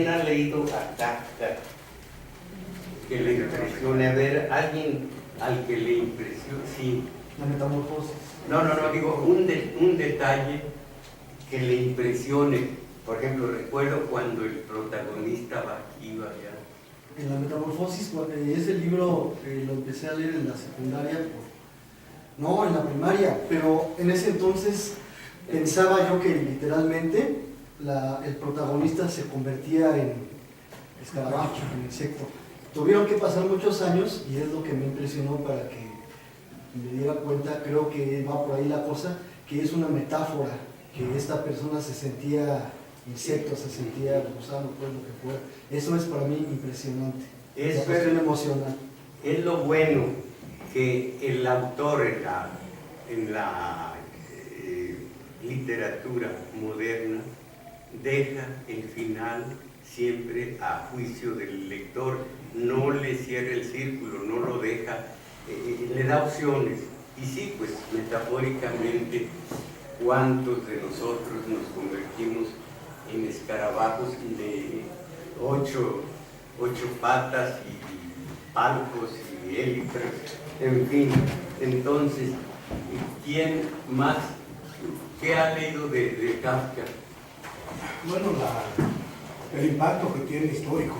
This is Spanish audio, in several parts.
¿Quién ha leído a Kafka que le impresione? A ver, alguien al que le impresione, sí. La metamorfosis. No, digo, un detalle que le impresione. Por ejemplo, recuerdo cuando el protagonista iba allá. En la metamorfosis, ese libro lo empecé a leer en la secundaria, no, en la primaria, pero en ese entonces pensaba yo que literalmente el protagonista se convertía en escarabajo, en insecto. Tuvieron que pasar muchos años y es lo que me impresionó para que me diera cuenta, creo que va por ahí la cosa, que es una metáfora, que esta persona se sentía insecto, se sentía gusano, pues lo que fuera. Eso es para mí impresionante. Es una cuestión emocional. Es lo bueno que el autor en la literatura moderna deja el final siempre a juicio del lector, no le cierra el círculo, no lo deja, le da opciones. Y sí, pues metafóricamente, ¿cuántos de nosotros nos convertimos en escarabajos de ocho patas y palpos y élitros? En fin, entonces, ¿quién más? ¿Qué ha leído de Kafka? Bueno, el impacto que tiene histórico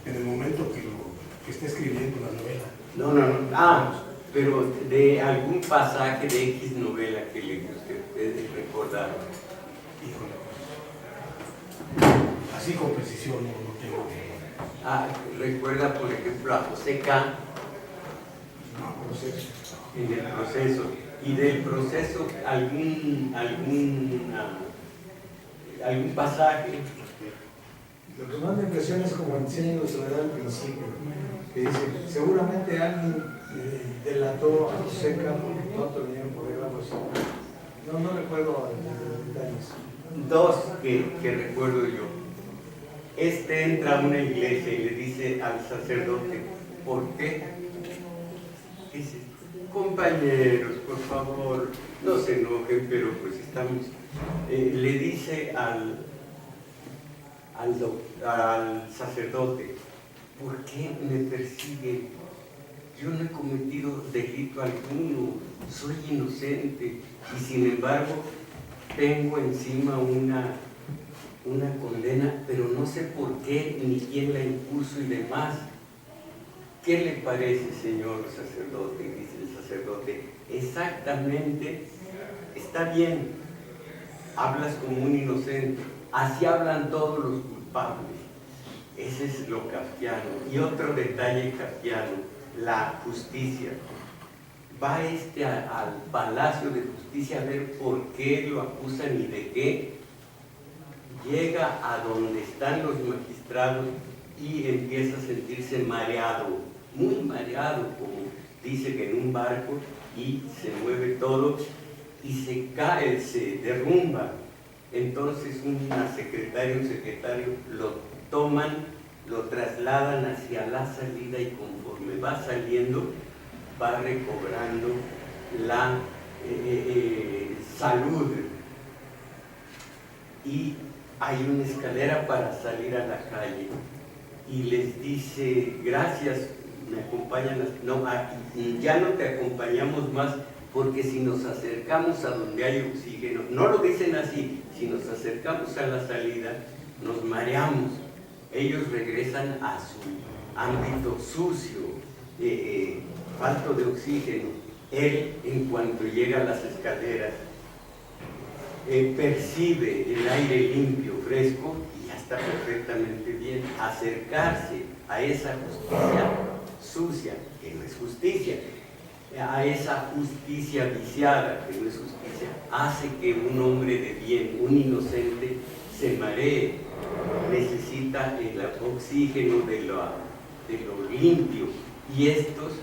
en el momento que está escribiendo la novela. No. Pero de algún pasaje de X novela que le guste recordar. Híjole, así con precisión no tengo. Recuerda, por ejemplo, a José K. Proceso. En el proceso. Y del proceso, algún pasaje. Lo que más me impresiona es como enseña la soledad al principio, que dice, seguramente alguien delató a Joseca porque no tenían poder, algo así. No recuerdo detalles. Dos que recuerdo yo. Entra a una iglesia y le dice al sacerdote, ¿por qué? Dice, compañeros, por favor, no se enojen, pero pues estamos... le dice al sacerdote, ¿por qué me persigue? Yo no he cometido delito alguno, soy inocente y sin embargo tengo encima una condena, pero no sé por qué ni quién la impuso y demás. ¿Qué le parece, señor sacerdote? Dice el sacerdote, exactamente, está bien, hablas como un inocente, así hablan todos los culpables. Ese es lo kafkiano. Y otro detalle kafkiano, la justicia. Va al Palacio de Justicia a ver por qué lo acusan y de qué. Llega a donde están los magistrados y empieza a sentirse mareado, muy mareado, como dice que en un barco, y se mueve todo y se cae, se derrumba. Entonces una secretaria, un secretario lo toman, lo trasladan hacia la salida y conforme va saliendo va recobrando la salud. Y hay una escalera para salir a la calle y les dice, gracias, me acompañan, ya no te acompañamos más porque si nos acercamos a donde hay oxígeno, no lo dicen así, si nos acercamos a la salida, nos mareamos. Ellos regresan a su ámbito sucio, falto de oxígeno. Él, en cuanto llega a las escaleras, percibe el aire limpio, fresco, y ya está perfectamente bien. Acercarse a esa justicia sucia, que no es justicia, a esa justicia viciada, que no es justicia, hace que un hombre de bien, un inocente, se maree, necesita el oxígeno de lo limpio, y estos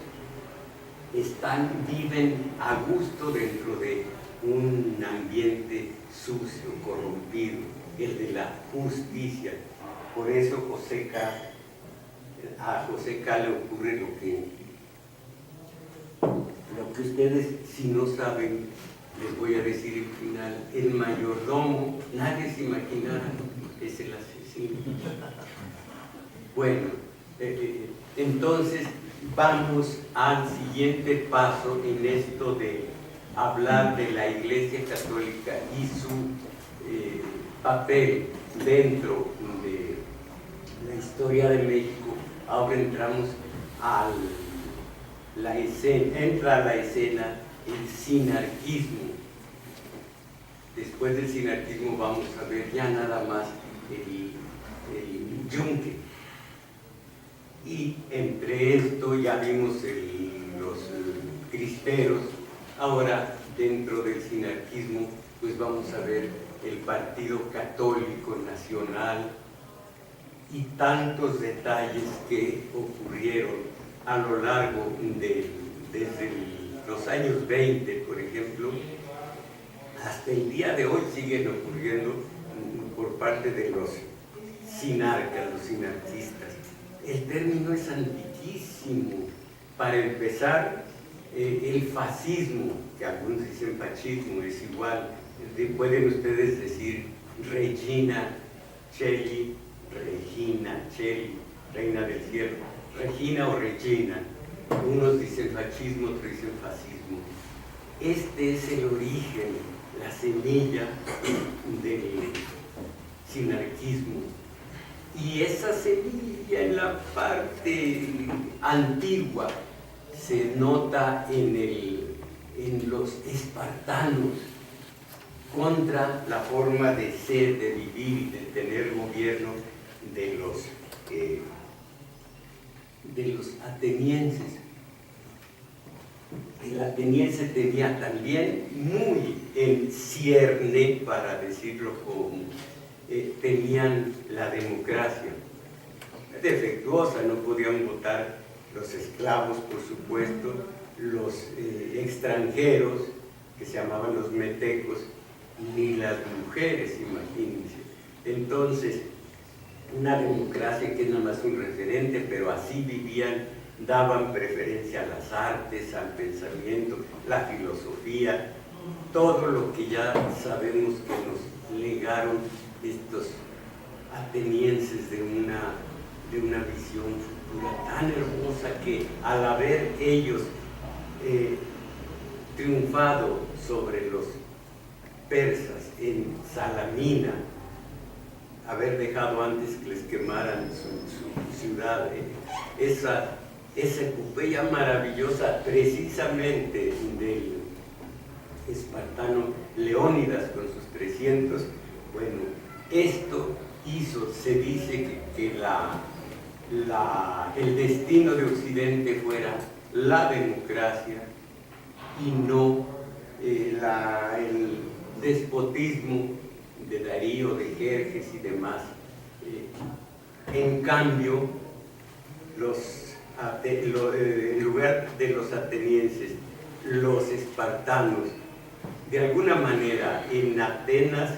viven a gusto dentro de un ambiente sucio, corrompido, el de la justicia. Por eso a José K. le ocurre lo que ustedes, si no saben, les voy a decir el final. El mayordomo, nadie se imaginara es el asesino. Bueno, entonces vamos al siguiente paso en esto de hablar de la Iglesia Católica y su papel dentro de la historia de México. Ahora entramos a la escena, entra a la escena el sinarquismo. Después del sinarquismo vamos a ver ya nada más el yunque. Y entre esto ya vimos los crisperos. Ahora dentro del sinarquismo pues vamos a ver el Partido Católico Nacional y tantos detalles que ocurrieron a lo largo desde los años 20, por ejemplo, hasta el día de hoy siguen ocurriendo por parte de los sinarcas, los sinarquistas. El término es antiquísimo. Para empezar, el fascismo, que algunos dicen fascismo, es igual. Pueden ustedes decir Regina Cheli, Regina Cheli, Reina del Cielo, Regina o Regina. Unos dicen fascismo, otros dicen fascismo. Este es el origen, la semilla del sinarquismo. Y esa semilla en la parte antigua se nota en los espartanos contra la forma de ser, de vivir, de tener gobierno de los atenienses. El ateniense tenía también muy en cierne, para decirlo como, tenían la democracia defectuosa, no podían votar los esclavos, por supuesto, los extranjeros, que se llamaban los metecos, ni las mujeres, imagínense. Entonces, una democracia que es nada más un referente, pero así vivían, daban preferencia a las artes, al pensamiento, la filosofía, todo lo que ya sabemos que nos legaron estos atenienses de una visión futura tan hermosa, que al haber ellos triunfado sobre los persas en Salamina, haber dejado antes que les quemaran su ciudad, esa epopeya maravillosa precisamente del espartano Leónidas con sus 300, bueno, esto hizo, se dice que el destino de Occidente fuera la democracia y no el despotismo de Darío, de Jerjes y demás. En cambio, en lugar de los atenienses, los espartanos, de alguna manera en Atenas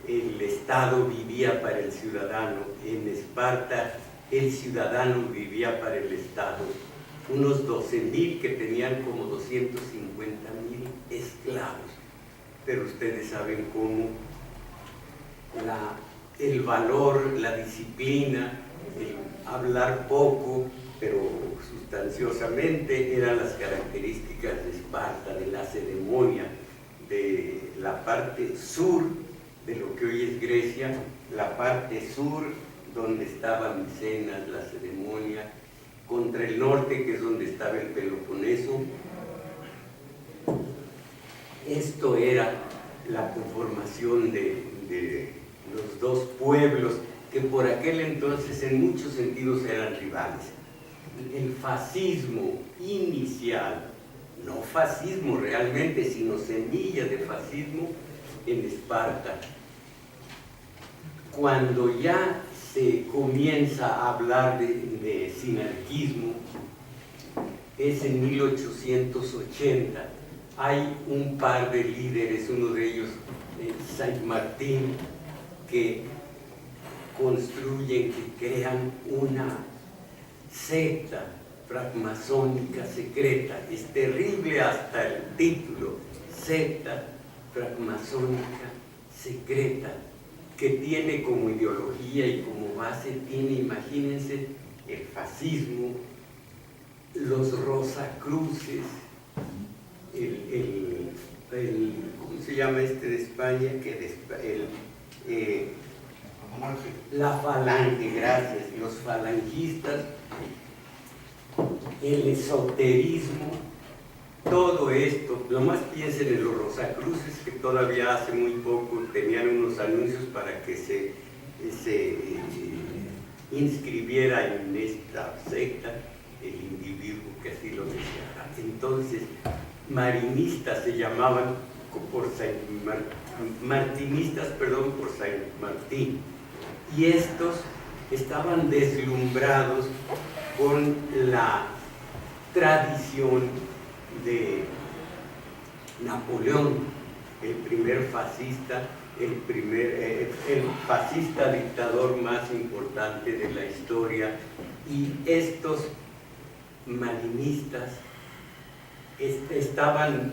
el Estado vivía para el ciudadano, en Esparta el ciudadano vivía para el Estado. Unos 12,000 que tenían como 250,000 esclavos. Pero ustedes saben cómo el valor, la disciplina, el hablar poco, pero sustanciosamente, eran las características de Esparta, de Lacedemonia, de la parte sur de lo que hoy es Grecia, la parte sur donde estaba Micenas, Lacedemonia, contra el norte, que es donde estaba el Peloponeso. Esto era la conformación de los dos pueblos, que por aquel entonces en muchos sentidos eran rivales. El fascismo inicial, no fascismo realmente, sino semilla de fascismo en Esparta. Cuando ya se comienza a hablar de sinarquismo, es en 1880. Hay un par de líderes, uno de ellos, Saint Martín, que construyen, que crean una secta francmasónica secreta. Es terrible hasta el título, secta francmasónica secreta. que tiene como ideología y como base, tiene, imagínense, el fascismo, los Rosacruces, ¿cómo se llama este de España? La Falange, gracias, los falangistas, el esoterismo, todo esto. Nomás piensen en los Rosacruces, que todavía hace muy poco tenían unos anuncios para que se inscribiera en esta secta el individuo que así lo deseara. Entonces, marinistas se llamaban martinistas, perdón, por San Martín. Y estos estaban deslumbrados con la tradición de Napoleón, el primer fascista, el fascista dictador más importante de la historia. Y estos marinistas estaban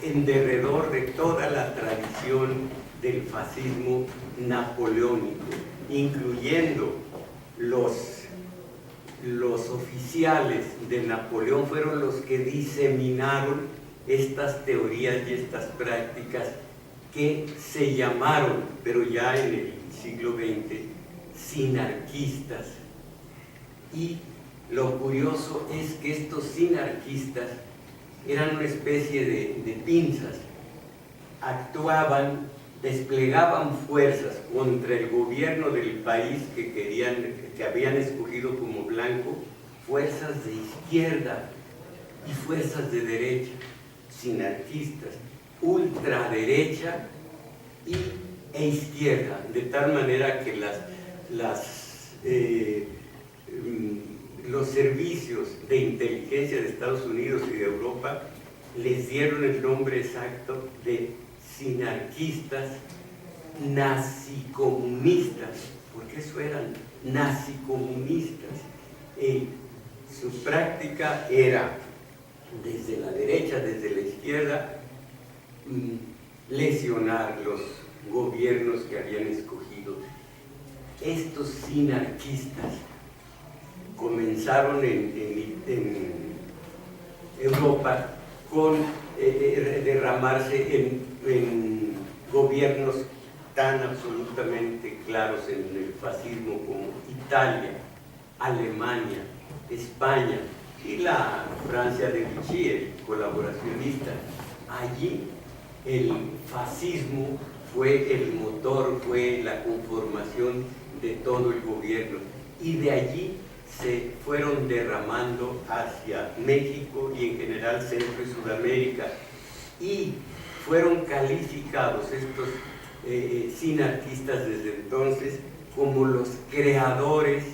en derredor de toda la tradición del fascismo napoleónico, incluyendo los oficiales de Napoleón fueron los que diseminaron estas teorías y estas prácticas que se llamaron, pero ya en el siglo XX, sinarquistas. Y lo curioso es que estos sinarquistas eran una especie de pinzas, actuaban, desplegaban fuerzas contra el gobierno del país que habían escogido como blanco, fuerzas de izquierda y fuerzas de derecha, sinarquistas, ultraderecha e izquierda, de tal manera que los servicios de inteligencia de Estados Unidos y de Europa les dieron el nombre exacto de sinarquistas nazicomunistas, porque eso eran nazicomunistas. Su práctica era desde la derecha, desde la izquierda, lesionar los gobiernos que habían escogido. Estos sinarquistas comenzaron en Europa con derramarse en gobiernos tan absolutamente claros en el fascismo como Italia, Alemania, España y la Francia de Vichy, el colaboracionista. Allí el fascismo fue el motor, fue la conformación de todo el gobierno, y de allí se fueron derramando hacia México y en general Centro y Sudamérica, y fueron calificados estos sinarquistas desde entonces como los creadores,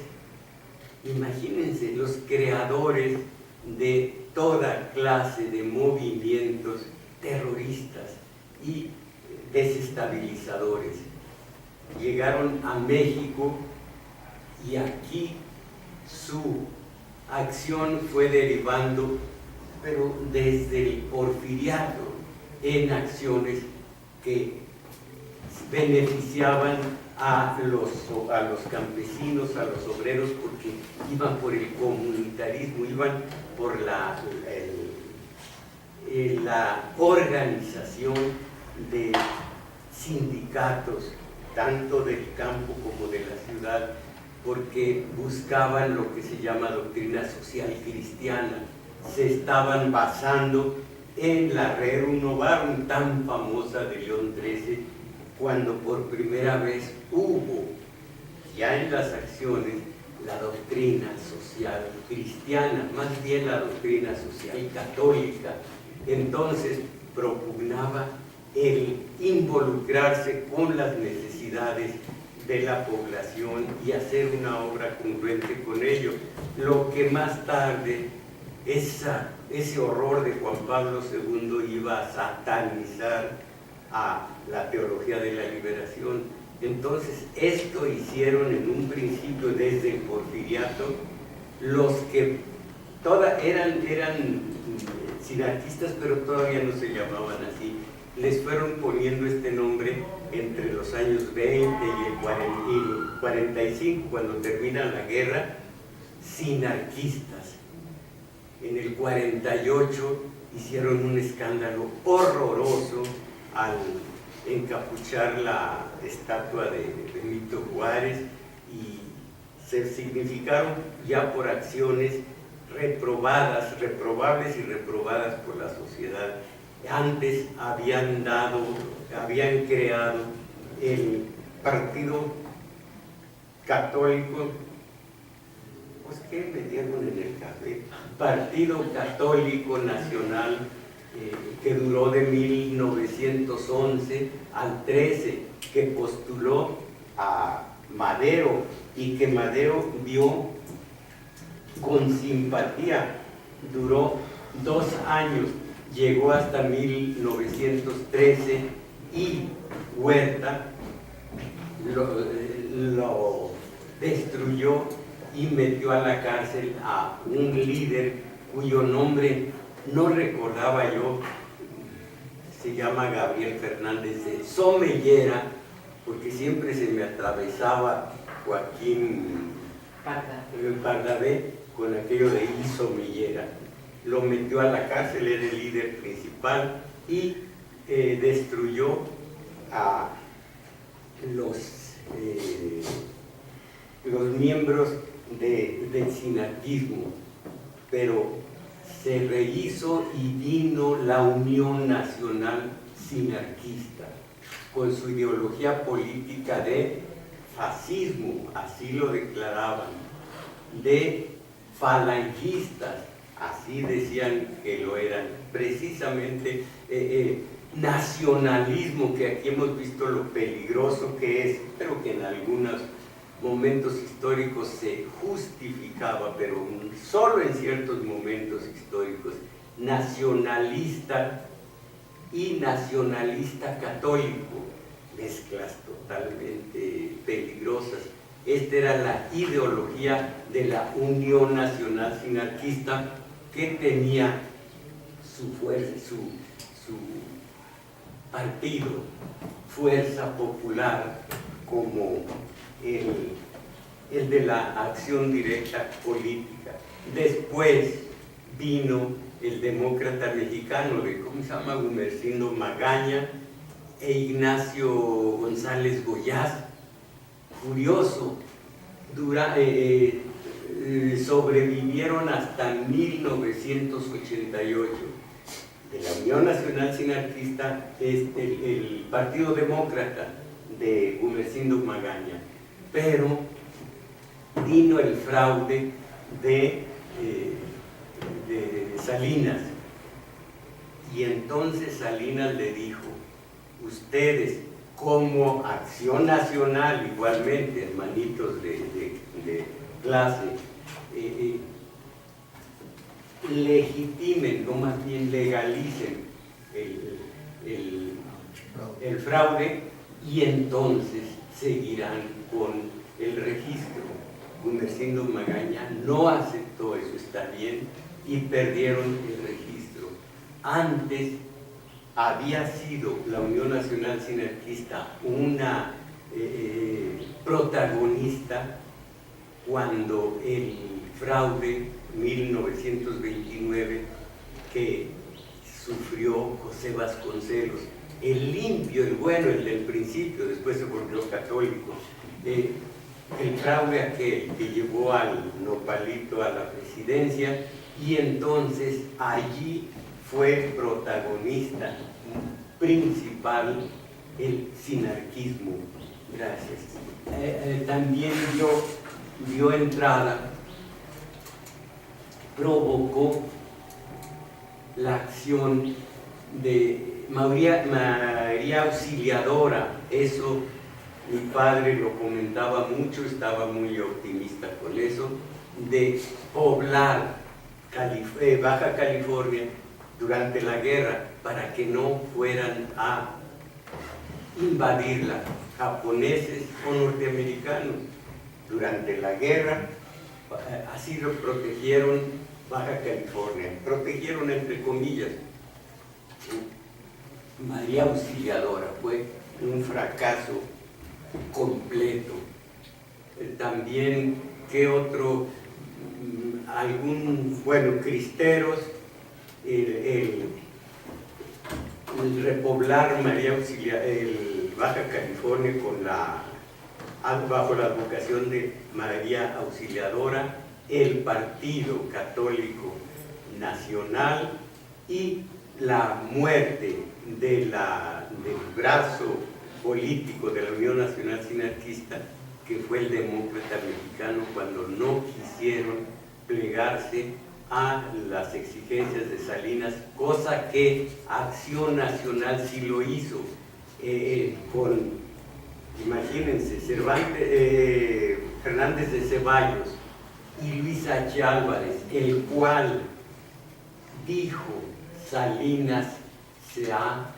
imagínense, los creadores de toda clase de movimientos terroristas y desestabilizadores. Llegaron a México y aquí su acción fue derivando, pero desde el porfiriato, en acciones que beneficiaban a los campesinos, a los obreros, porque iban por el comunitarismo, iban por la organización de sindicatos, tanto del campo como de la ciudad, porque buscaban lo que se llama doctrina social cristiana. Se estaban basando en la Rerum Novarum tan famosa de León XIII, cuando por primera vez hubo ya en las acciones la doctrina social cristiana, más bien la doctrina social católica. Entonces propugnaba el involucrarse con las necesidades de la población y hacer una obra congruente con ello, lo que más tarde ese horror de Juan Pablo II iba a satanizar a la teología de la liberación. Entonces esto hicieron en un principio desde el porfiriato los que eran sinarquistas, pero todavía no se llamaban así, les fueron poniendo este nombre entre los años 20 y el 45, cuando termina la guerra, sinarquistas. En el 48 hicieron un escándalo horroroso al encapuchar la estatua de Benito Juárez y se significaron ya por acciones reprobables y reprobadas por la sociedad. Antes habían creado el Partido Católico, pues ¿qué me dieron en el café? Partido Católico Nacional, que duró de 1911 al 13, que postuló a Madero y que Madero vio con simpatía. Duró 2 años, llegó hasta 1913 y Huerta lo destruyó y metió a la cárcel a un líder cuyo nombre no recordaba yo. Se llama Gabriel Fernández de Somellera, porque siempre se me atravesaba Joaquín Pardavé con aquello de Somellera. Lo metió a la cárcel, era el líder principal, y destruyó a los miembros del sinarquismo, pero se rehizo y vino la Unión Nacional Sinarquista con su ideología política de fascismo, así lo declaraban, de falangistas, así decían que lo eran, precisamente nacionalismo, que aquí hemos visto lo peligroso que es, pero que en algunos momentos históricos se justificaba, pero solo en ciertos momentos históricos, nacionalista y nacionalista católico, mezclas totalmente peligrosas. Esta era la ideología de la Unión Nacional Sinarquista, que tenía su fuerza, su partido, Fuerza Popular, como el de la acción directa política. Después vino el Demócrata Mexicano de, ¿cómo se llama?, Gumersindo Magaña e Ignacio González Goyaz. Curioso, sobrevivieron hasta 1988. De la Unión Nacional Sinarquista es el Partido Demócrata de Gumersindo Magaña, pero vino el fraude de Salinas, y entonces Salinas le dijo: ustedes como Acción Nacional, igualmente hermanitos de clase, legitimen, no más bien legalicen el fraude, y entonces seguirán con el registro. Gumersindo Magaña no aceptó eso, está bien, y perdieron el registro. Antes había sido la Unión Nacional Sinarquista una protagonista cuando el fraude 1929 que sufrió José Vasconcelos, el limpio, el bueno, el del principio, después se volvió católico, el fraude aquel que llevó al Nopalito a la presidencia, y entonces allí fue protagonista principal el sinarquismo. Gracias. También dio entrada, provocó la acción de María Auxiliadora. Eso mi padre lo comentaba mucho, estaba muy optimista con eso, de poblar Baja California durante la guerra para que no fueran a invadirla japoneses o norteamericanos. Durante la guerra así lo protegieron Baja California, protegieron entre comillas. María Auxiliadora fue un fracaso completo. También, ¿qué otro? Bueno, Cristeros, el repoblar María Auxiliadora, el Baja California bajo la advocación de María Auxiliadora, el Partido Católico Nacional y la muerte del brazo político de la Unión Nacional Sinarquista, que fue el Demócrata Mexicano, cuando no quisieron plegarse a las exigencias de Salinas, cosa que Acción Nacional sí lo hizo, imagínense, Fernández de Ceballos y Luis H. Álvarez, el cual dijo: Salinas se ha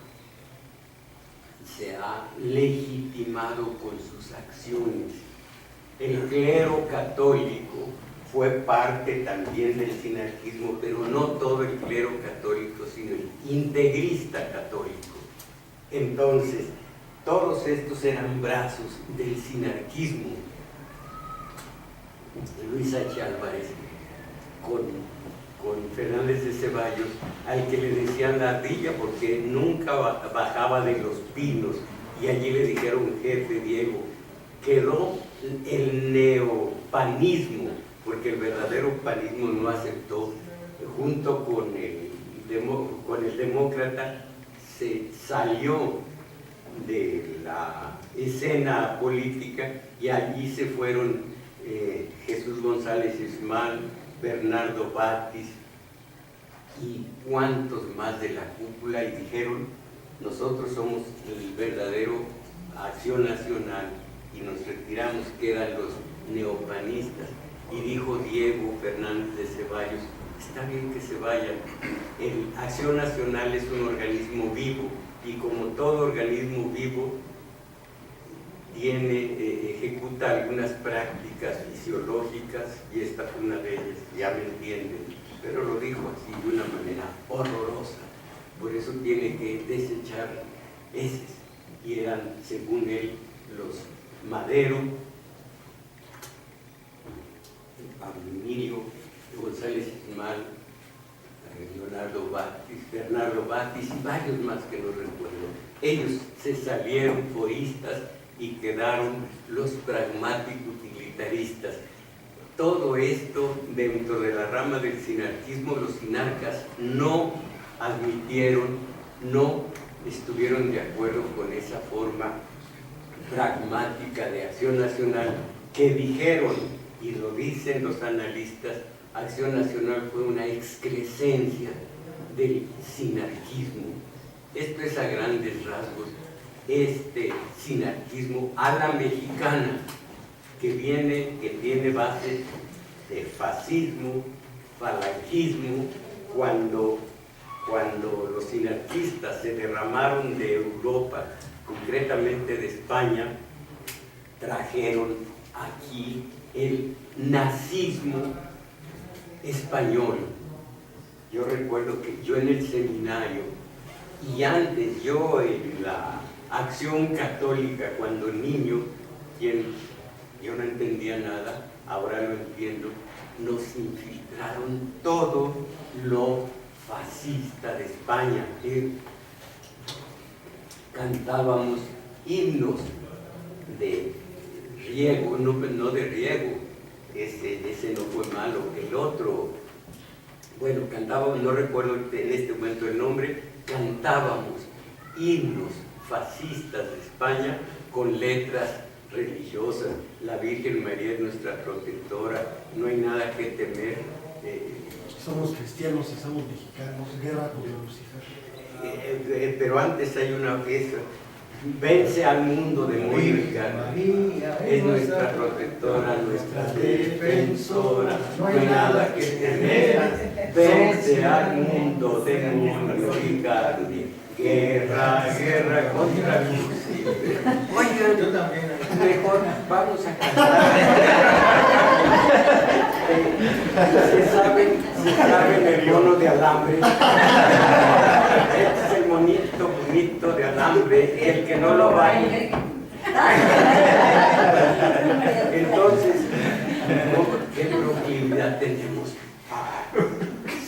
legitimado con sus acciones. El clero católico fue parte también del sinarquismo, pero no todo el clero católico, sino el integrista católico. Entonces, todos estos eran brazos del sinarquismo. Luis H. Álvarez con Fernández de Ceballos, al que le decían la ardilla porque nunca bajaba de los pinos, y allí le dijeron: jefe Diego, quedó el neopanismo, porque el verdadero panismo no aceptó, junto con el demócrata, se salió de la escena política, y allí se fueron Jesús González Ismal, Bernardo Batis y cuantos más de la cúpula, y dijeron: nosotros somos el verdadero Acción Nacional y nos retiramos, quedan los neopanistas. Y dijo Diego Fernández de Ceballos: está bien que se vayan, Acción Nacional es un organismo vivo, y como todo organismo vivo ejecuta algunas prácticas fisiológicas, y esta fue una de ellas, ya me entienden, pero lo dijo así de una manera horrorosa. Por eso tiene que desechar heces, y eran, según él, los Madero, Emilio González Ismal, Leonardo Batis, Bernardo Batis y varios más que no recuerdo. Ellos se salieron foristas y quedaron los pragmáticos utilitaristas. Todo esto dentro de la rama del sinarquismo, los sinarcas no admitieron, no estuvieron de acuerdo con esa forma pragmática de Acción Nacional, que dijeron, y lo dicen los analistas, Acción Nacional fue una excrescencia del sinarquismo. Esto es a grandes rasgos este sinarquismo a la mexicana, que tiene bases de fascismo, falangismo. Cuando los sinarquistas se derramaron de Europa, concretamente de España, trajeron aquí el nazismo español. Yo recuerdo que yo en el seminario, y antes yo en la Acción Católica, cuando niño, yo no entendía nada, ahora lo entiendo, nos infiltraron todo lo fascista de España. Cantábamos himnos de Riego, no de Riego, ese no fue malo, el otro, bueno, cantábamos, no recuerdo en este momento el nombre, cantábamos himnos fascistas de España con letras religiosas. La Virgen María es nuestra protectora, no hay nada que temer. Somos cristianos y somos mexicanos, guerra contra Lucifer. Pero antes hay una fiesta. Vence al mundo de Mónica, es nuestra protectora, nuestra defensora, no hay nada que temer. Vence al mundo de Mónica, guerra, guerra contra Lucifer. Oigan, yo también, mejor vamos a cantar. ¿Se saben el mono de alambre? Este es el monito bonito alambre y el que no lo baile. Entonces, ¿qué proclividad tenemos?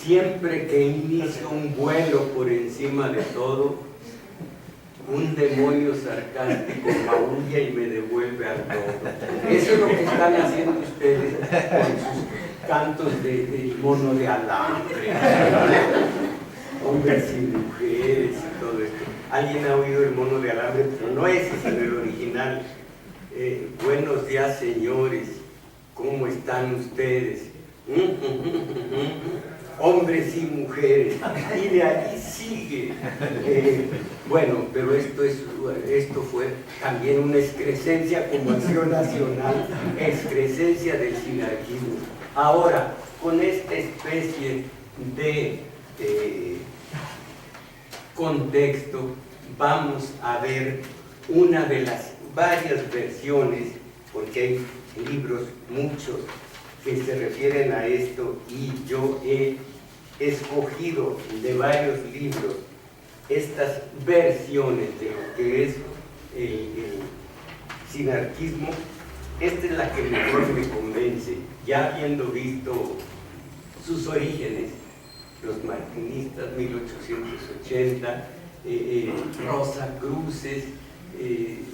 Siempre que inicio un vuelo por encima de todo, un demonio sarcástico maulla y me devuelve al todo. Eso es lo que están haciendo ustedes con sus cantos de mono de alambre, hombres y mujeres y todo esto. ¿Alguien ha oído el mono de alambre? Pero no ese, sino el original. Buenos días, señores, ¿cómo están ustedes? Hombres y mujeres, y de ahí sigue. Bueno, pero esto fue también una excrescencia como acción nacional, excrescencia del sinarquismo. Ahora, con esta especie de contexto, vamos a ver una de las varias versiones, porque hay libros, muchos, que se refieren a esto, y yo he escogido de varios libros estas versiones de lo que es el sinarquismo. Esta es la que mejor me convence, ya habiendo visto sus orígenes, los martinistas, 1880, Rosacruces,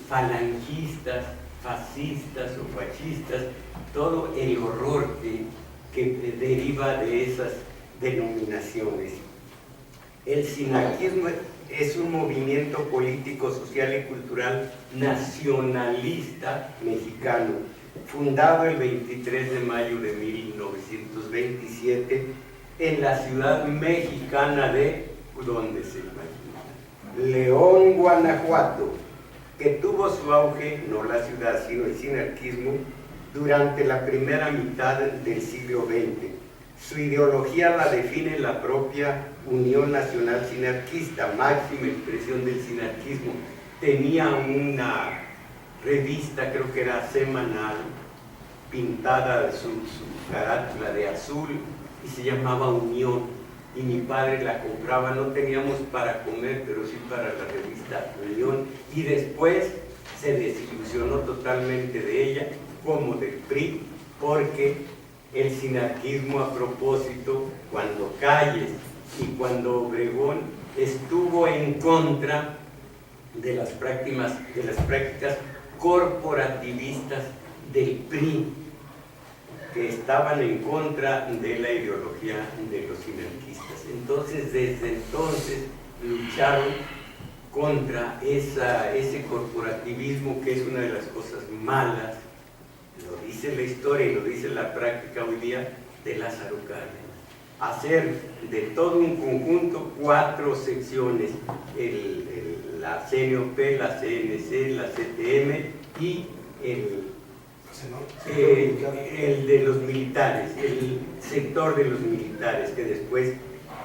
falangistas, fascistas o fascistas, todo el horror que deriva de esas denominaciones. El sinarquismo es un movimiento político, social y cultural nacionalista mexicano, fundado el 23 de mayo de 1927 en la ciudad mexicana de, ¿dónde se imagina? León, Guanajuato, que tuvo su auge, no la ciudad, sino el sinarquismo, durante la primera mitad del siglo XX. Su ideología la define la propia Unión Nacional Sinarquista, máxima expresión del sinarquismo. Tenía una revista, creo que era semanal, pintada su carátula de azul, y se llamaba Unión, y mi padre la compraba. No teníamos para comer, pero sí para la revista Unión, y después se desilusionó totalmente de ella, como del PRI, porque el sinarquismo, a propósito, cuando Calles y cuando Obregón estuvo en contra de las prácticas corporativistas del PRI, que estaban en contra de la ideología de los sinarquistas. Entonces, desde entonces, lucharon contra ese corporativismo, que es una de las cosas malas, lo dice la historia y lo dice la práctica hoy día, de Lázaro Cárdenas. Hacer de todo un conjunto 4 secciones, la CNOP, la CNC, la CTM y el de los militares, el sector de los militares, que después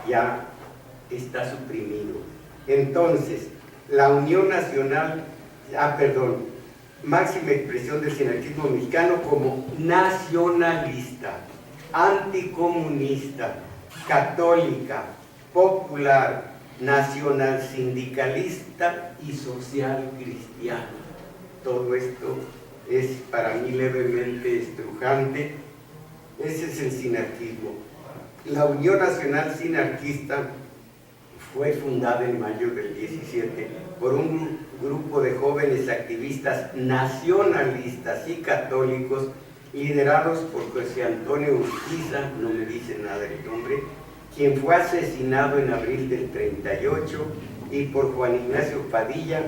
ya está suprimido. Entonces, la Unión Nacional, máxima expresión del sinarquismo mexicano como nacionalista, anticomunista, católica, popular, nacional sindicalista y social cristiana. Todo esto es para mí levemente estrujante. Ese es el sinarquismo. La Unión Nacional Sinarquista fue fundada en mayo del 17 por un grupo de jóvenes activistas nacionalistas y católicos liderados por José Antonio Urquiza, no me dice nada el nombre, quien fue asesinado en abril del 38, y por Juan Ignacio Padilla,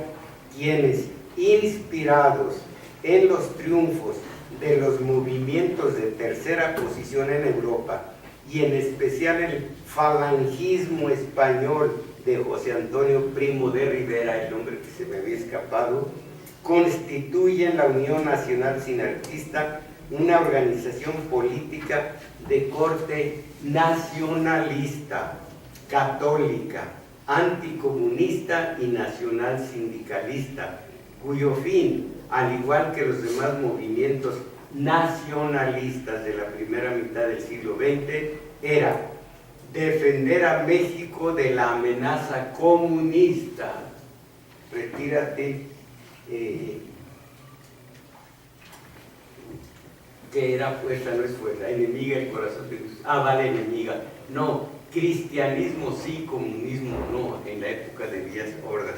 quienes, inspirados en los triunfos de los movimientos de tercera posición en Europa, y en especial el falangismo español de José Antonio Primo de Rivera, el nombre que se me había escapado, constituyen la Unión Nacional Sinarquista, una organización política de corte nacionalista, católica, anticomunista y nacional sindicalista, cuyo fin, al igual que los demás movimientos nacionalistas de la primera mitad del siglo XX, era defender a México de la amenaza comunista, retírate, que era fuerza, no es fuerza, enemiga el corazón de Dios. Ah, vale, enemiga. No, cristianismo sí, comunismo no, en la época de Díaz Ordaz.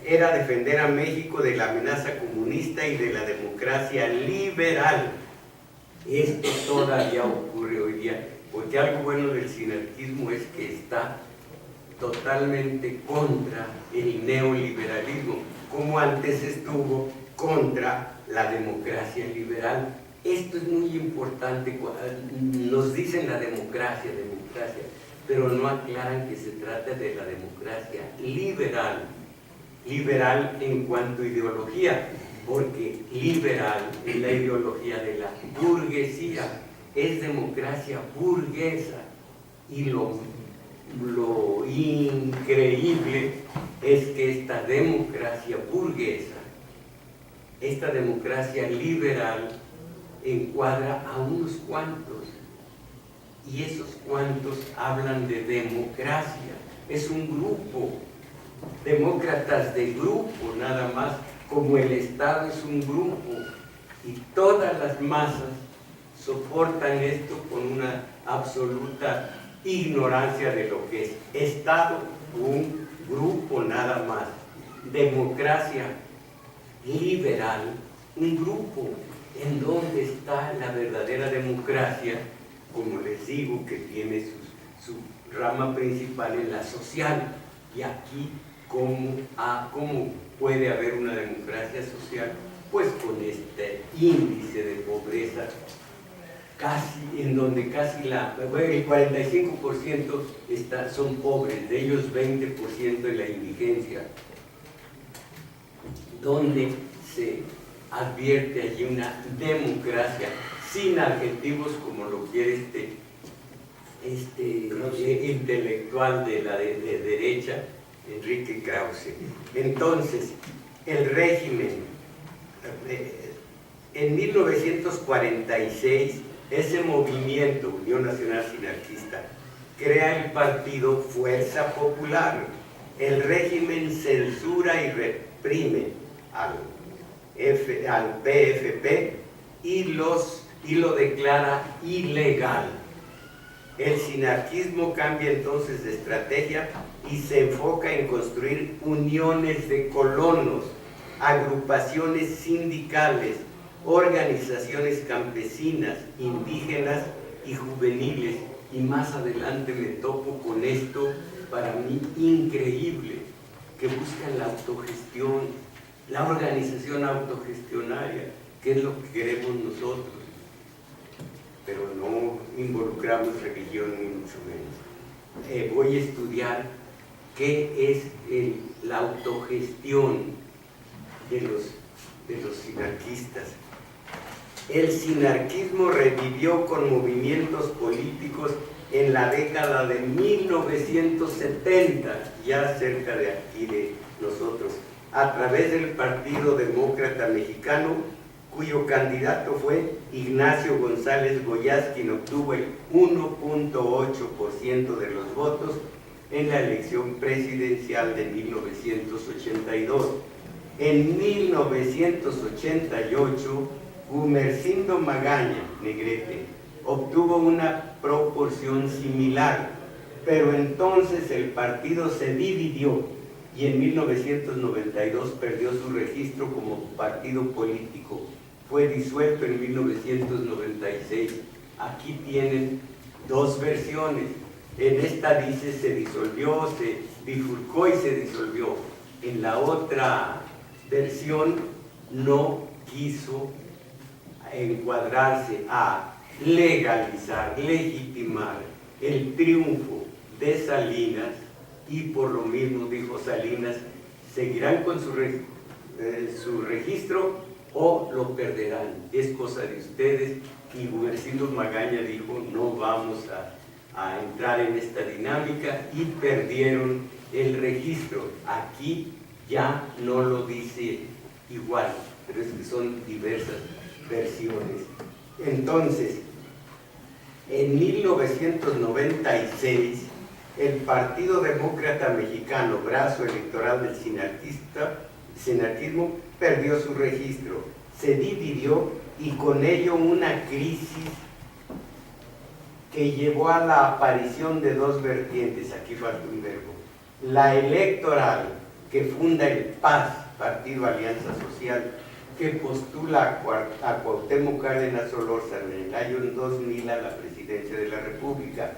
Era defender a México de la amenaza comunista y de la democracia liberal. Esto todavía ocurre hoy día, porque algo bueno del sinarquismo es que está totalmente contra el neoliberalismo, como antes estuvo contra la democracia liberal. Esto es muy importante, nos dicen la democracia, pero no aclaran que se trata de la democracia liberal, liberal en cuanto a ideología, porque liberal es la ideología de la burguesía, es democracia burguesa, y lo increíble es que esta democracia burguesa, esta democracia liberal, encuadra a unos cuantos, y esos cuantos hablan de democracia. Es un grupo, demócratas de grupo nada más, como el Estado es un grupo, y todas las masas soportan esto con una absoluta ignorancia de lo que es Estado, un grupo nada más. Democracia liberal, un grupo. ¿En dónde está la verdadera democracia? Como les digo, que tiene su rama principal en la social. Y aquí, ¿cómo puede haber una democracia social? Pues con este índice de pobreza, en donde casi el 45% son pobres, de ellos 20% en la indigencia, donde se advierte allí una democracia sin adjetivos, como lo quiere este intelectual de la de derecha, Enrique Krause. Entonces, el régimen, en 1946, ese movimiento, Unión Nacional Sinarquista, crea el partido Fuerza Popular. El régimen censura y reprime al PFP y lo declara ilegal. El sinarquismo cambia entonces de estrategia y se enfoca en construir uniones de colonos, agrupaciones sindicales, organizaciones campesinas, indígenas y juveniles. Y más adelante me topo con esto, para mí increíble, que buscan la autogestión, la organización autogestionaria, que es lo que queremos nosotros, pero no involucramos religión ni mucho menos. Voy a estudiar qué es la autogestión de los sinarquistas. El sinarquismo revivió con movimientos políticos en la década de 1970, ya cerca de aquí de nosotros, a través del Partido Demócrata Mexicano, cuyo candidato fue Ignacio González Goyaz, quien obtuvo el 1.8% de los votos en la elección presidencial de 1982. En 1988, Gumersindo Magaña Negrete obtuvo una proporción similar, pero entonces el partido se dividió y en 1992 perdió su registro como partido político. Fue disuelto en 1996. Aquí tienen dos versiones. En esta dice se disolvió, se bifurcó y se disolvió. En la otra versión no quiso encuadrarse a legalizar, legitimar el triunfo de Salinas, y por lo mismo dijo Salinas, seguirán con su registro o lo perderán, es cosa de ustedes. Y Gumersindo Magaña dijo, no vamos a entrar en esta dinámica, y perdieron el registro. Aquí ya no lo dice igual, pero es que son diversas versiones. Entonces, en 1996, el Partido Demócrata Mexicano, brazo electoral del sinarquismo, perdió su registro, se dividió y con ello una crisis que llevó a la aparición de dos vertientes, aquí falta un verbo, la electoral, que funda el PAS, Partido Alianza Social, que postula a Cuauhtémoc Cárdenas Solórzano en el año 2000 a la presidencia de la República.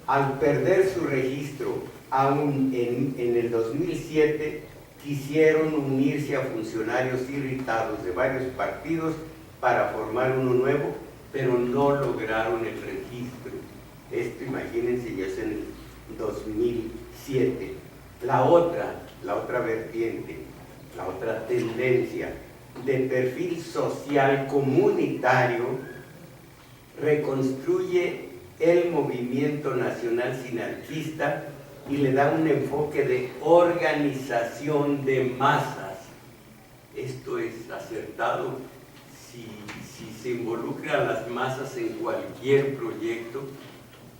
Al perder su registro, aún en el 2007, quisieron unirse a funcionarios irritados de varios partidos para formar uno nuevo, pero no lograron el registro. Esto, imagínense, ya es en el 2007. La otra vertiente, la otra tendencia de perfil social comunitario reconstruye el movimiento nacional sinarquista y le da un enfoque de organización de masas. Esto es acertado si se involucra a las masas en cualquier proyecto.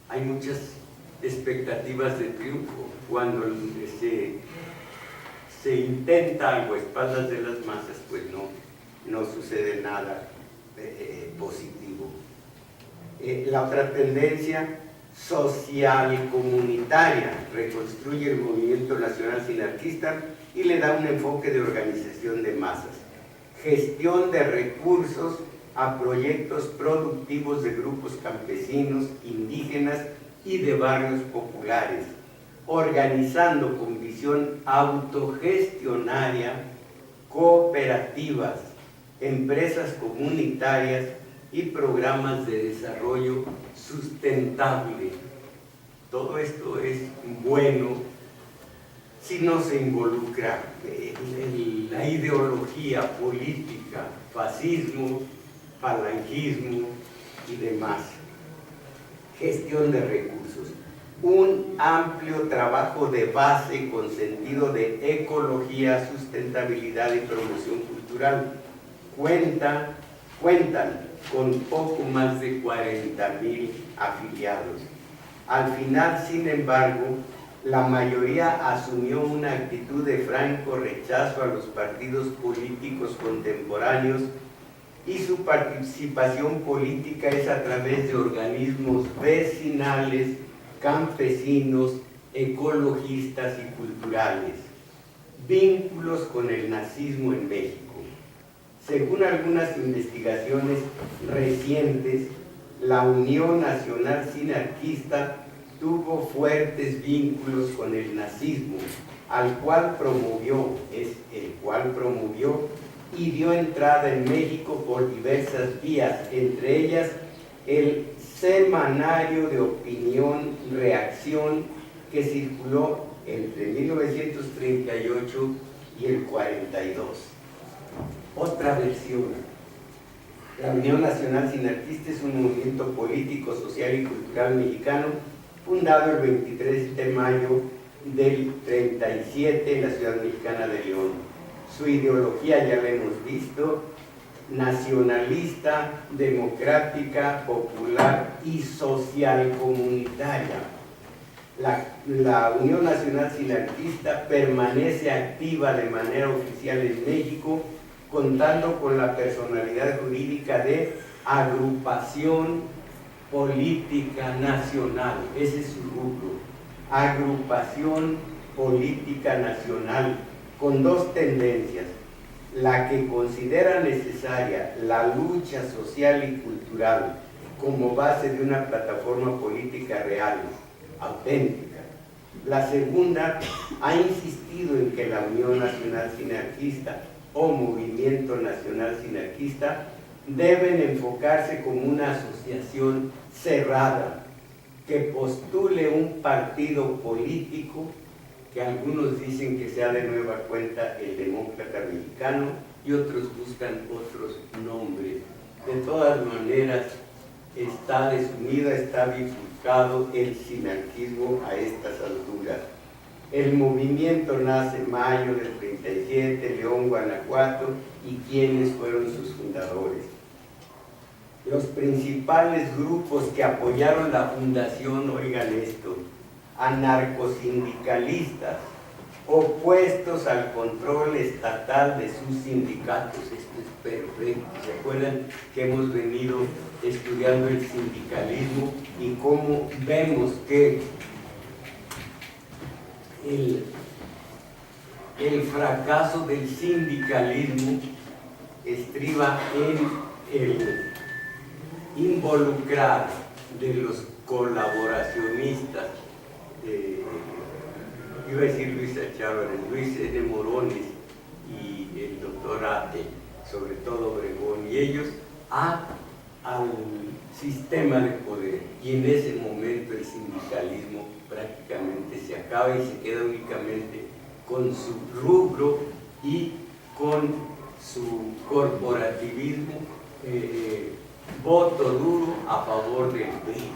Hay muchas expectativas de triunfo. Cuando se intenta algo a espaldas de las masas, pues no sucede nada positivo. La otra tendencia social y comunitaria reconstruye el movimiento nacional sinarquista y le da un enfoque de organización de masas, gestión de recursos a proyectos productivos de grupos campesinos, indígenas y de barrios populares, organizando con visión autogestionaria cooperativas, empresas comunitarias y programas de desarrollo sustentable. Todo esto es bueno si no se involucra en la ideología política, fascismo, falangismo y demás. Gestión de recursos. Un amplio trabajo de base con sentido de ecología, sustentabilidad y promoción cultural. Cuentan con poco más de 40,000 afiliados. Al final, sin embargo, la mayoría asumió una actitud de franco rechazo a los partidos políticos contemporáneos y su participación política es a través de organismos vecinales, campesinos, ecologistas y culturales. Vínculos con el nazismo en México. Según algunas investigaciones recientes, la Unión Nacional Sinarquista tuvo fuertes vínculos con el nazismo, el cual promovió y dio entrada en México por diversas vías, entre ellas el semanario de opinión Reacción, que circuló entre 1938 y el 42. Otra versión. La Unión Nacional Sinarquista es un movimiento político, social y cultural mexicano fundado el 23 de mayo del 37 en la ciudad mexicana de León. Su ideología ya la hemos visto: nacionalista, democrática, popular y social comunitaria. La Unión Nacional Sinarquista permanece activa de manera oficial en México, contando con la personalidad jurídica de Agrupación Política Nacional. Ese es su rubro, Agrupación Política Nacional, con dos tendencias: la que considera necesaria la lucha social y cultural como base de una plataforma política real, auténtica. La segunda ha insistido en que la Unión Nacional Sinarquista o Movimiento Nacional Sinarquista deben enfocarse como una asociación cerrada que postule un partido político, que algunos dicen que sea de nueva cuenta el Demócrata Mexicano y otros buscan otros nombres. De todas maneras, está desunida, está bifurcado el sinarquismo a estas alturas. El movimiento nace en mayo del 37, León, Guanajuato, y quiénes fueron sus fundadores. Los principales grupos que apoyaron la fundación, oigan esto: anarcosindicalistas, opuestos al control estatal de sus sindicatos. Esto es perfecto. ¿Se acuerdan que hemos venido estudiando el sindicalismo y cómo vemos que el fracaso del sindicalismo estriba en el involucrar de los colaboracionistas, iba a decir Luis Chávez, Luis N. Morones y el doctor Ate, sobre todo Obregón, y ellos al sistema de poder. Y en ese momento el sindicalismo prácticamente se acaba y se queda únicamente con su rubro y con su corporativismo, voto duro a favor del PRI.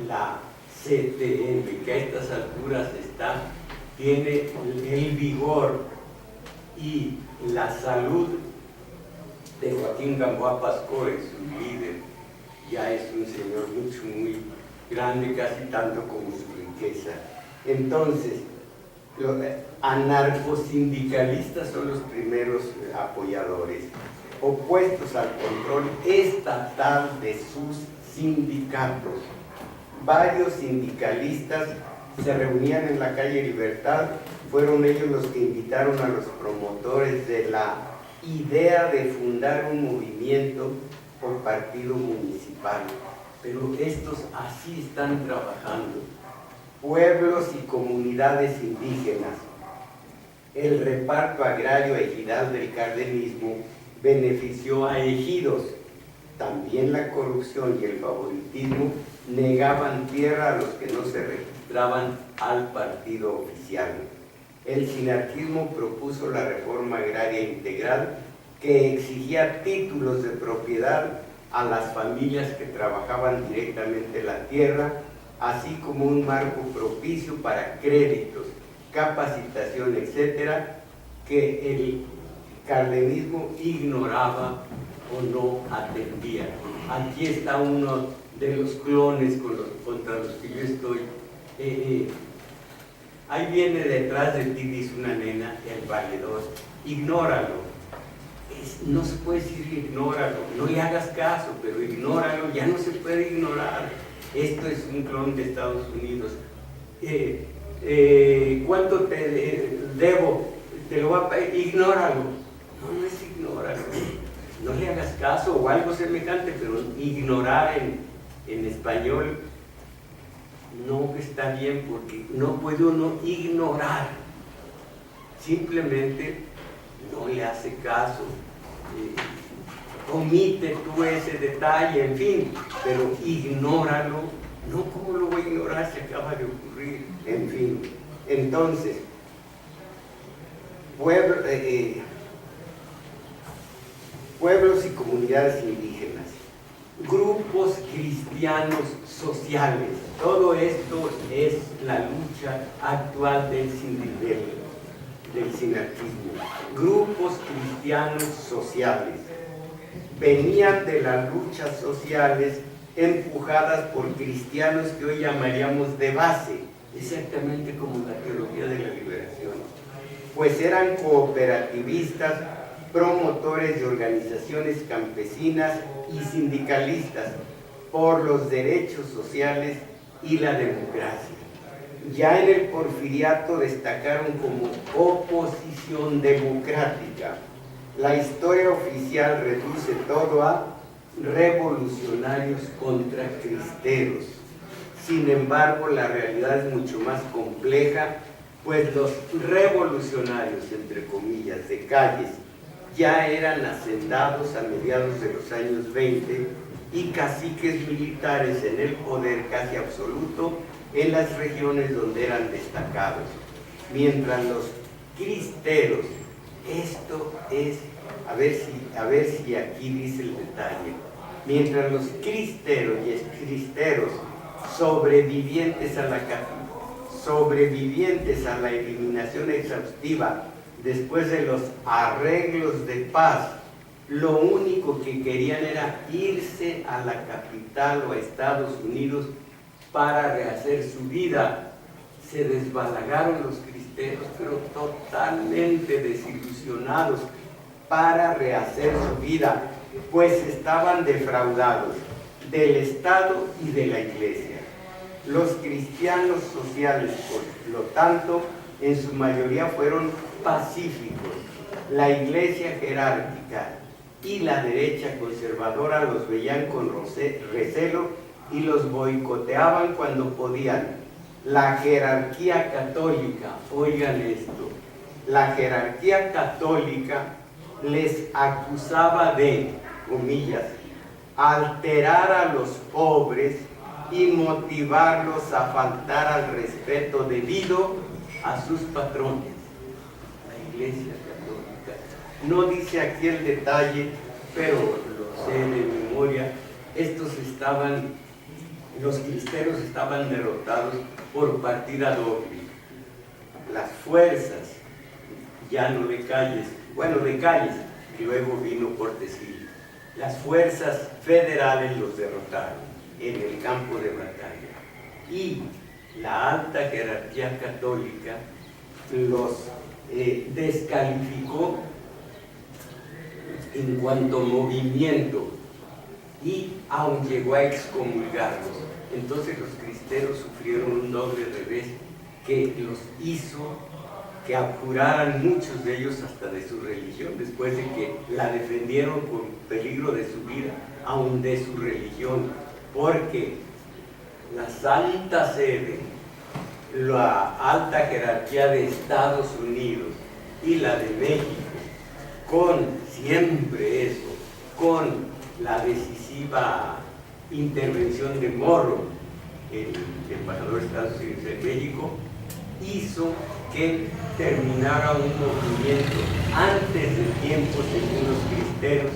La CTM, que a estas alturas tiene el vigor y la salud de Joaquín Gamboa Pascual, su líder, ya es un señor muy grande, casi tanto como su riqueza. Entonces, los anarcosindicalistas son los primeros apoyadores, opuestos al control estatal de sus sindicatos. Varios sindicalistas se reunían en la calle Libertad, fueron ellos los que invitaron a los promotores de la idea de fundar un movimiento por partido municipal. Pero estos así están trabajando. Pueblos y comunidades indígenas. El reparto agrario ejidal del cardenismo benefició a ejidos. También la corrupción y el favoritismo negaban tierra a los que no se registraban al partido oficial. El sinarquismo propuso la reforma agraria integral que exigía títulos de propiedad a las familias que trabajaban directamente la tierra, así como un marco propicio para créditos, capacitación, etcétera, que el cardenismo ignoraba o no atendía. Aquí está uno de los clones contra los que yo estoy. Ahí viene detrás de ti, dice una nena, el valedor. Ignóralo. No se puede decir ignóralo, no le hagas caso, pero ignóralo, ya no se puede ignorar. Esto es un clon de Estados Unidos. ¿Cuánto te debo? Te lo va a pagar. Ignóralo. No es ignóralo. No le hagas caso o algo semejante, pero ignorar en español no está bien, porque no puede uno ignorar. Simplemente no le hace caso. Omite tú ese detalle, en fin, pero ignóralo. No, ¿cómo lo voy a ignorar? Se acaba de ocurrir. En fin, entonces, pueblos y comunidades indígenas, grupos cristianos sociales. Todo esto es la lucha actual del sinarquismo. Grupos cristianos sociales venían de las luchas sociales empujadas por cristianos que hoy llamaríamos de base, exactamente como la teología de la liberación, pues eran cooperativistas, promotores de organizaciones campesinas y sindicalistas por los derechos sociales y la democracia. Ya en el porfiriato destacaron como oposición democrática. La historia oficial reduce todo a revolucionarios contra cristeros. Sin embargo, la realidad es mucho más compleja, pues los revolucionarios, entre comillas, de calles, ya eran hacendados a mediados de los años 20 y caciques militares en el poder casi absoluto en las regiones donde eran destacados. Mientras los cristeros, esto es, a ver si aquí dice el detalle, mientras los cristeros y excristeros sobrevivientes a la eliminación exhaustiva después de los arreglos de paz, lo único que querían era irse a la capital o a Estados Unidos para rehacer su vida. se desbalagaron los cristeros, pero totalmente desilusionados para rehacer su vida, pues estaban defraudados del Estado y de la Iglesia. Los cristianos sociales, por lo tanto, en su mayoría fueron pacíficos. La Iglesia jerárquica y la derecha conservadora los veían con recelo y los boicoteaban cuando podían. La jerarquía católica, oigan esto, la jerarquía católica les acusaba de, comillas, alterar a los pobres y motivarlos a faltar al respeto debido a sus patrones. La Iglesia Católica. No dice aquí el detalle, pero lo sé de memoria. Los cristeros estaban derrotados por partida doble. Las fuerzas, ya no de calles, bueno, de calles, y luego vino Cortesín. Las fuerzas federales los derrotaron en el campo de batalla. Y la alta jerarquía católica los descalificó en cuanto a movimiento y aún llegó a excomulgarlos. Entonces los cristeros sufrieron un doble revés que los hizo que abjuraran muchos de ellos hasta de su religión, después de que la defendieron con peligro de su vida, aún de su religión, porque la Santa Sede, la alta jerarquía de Estados Unidos y la de México, con siempre eso, con la decisiva intervención de Morrow, el embajador de Estados Unidos en México, hizo que terminara un movimiento antes del tiempo según los cristeros,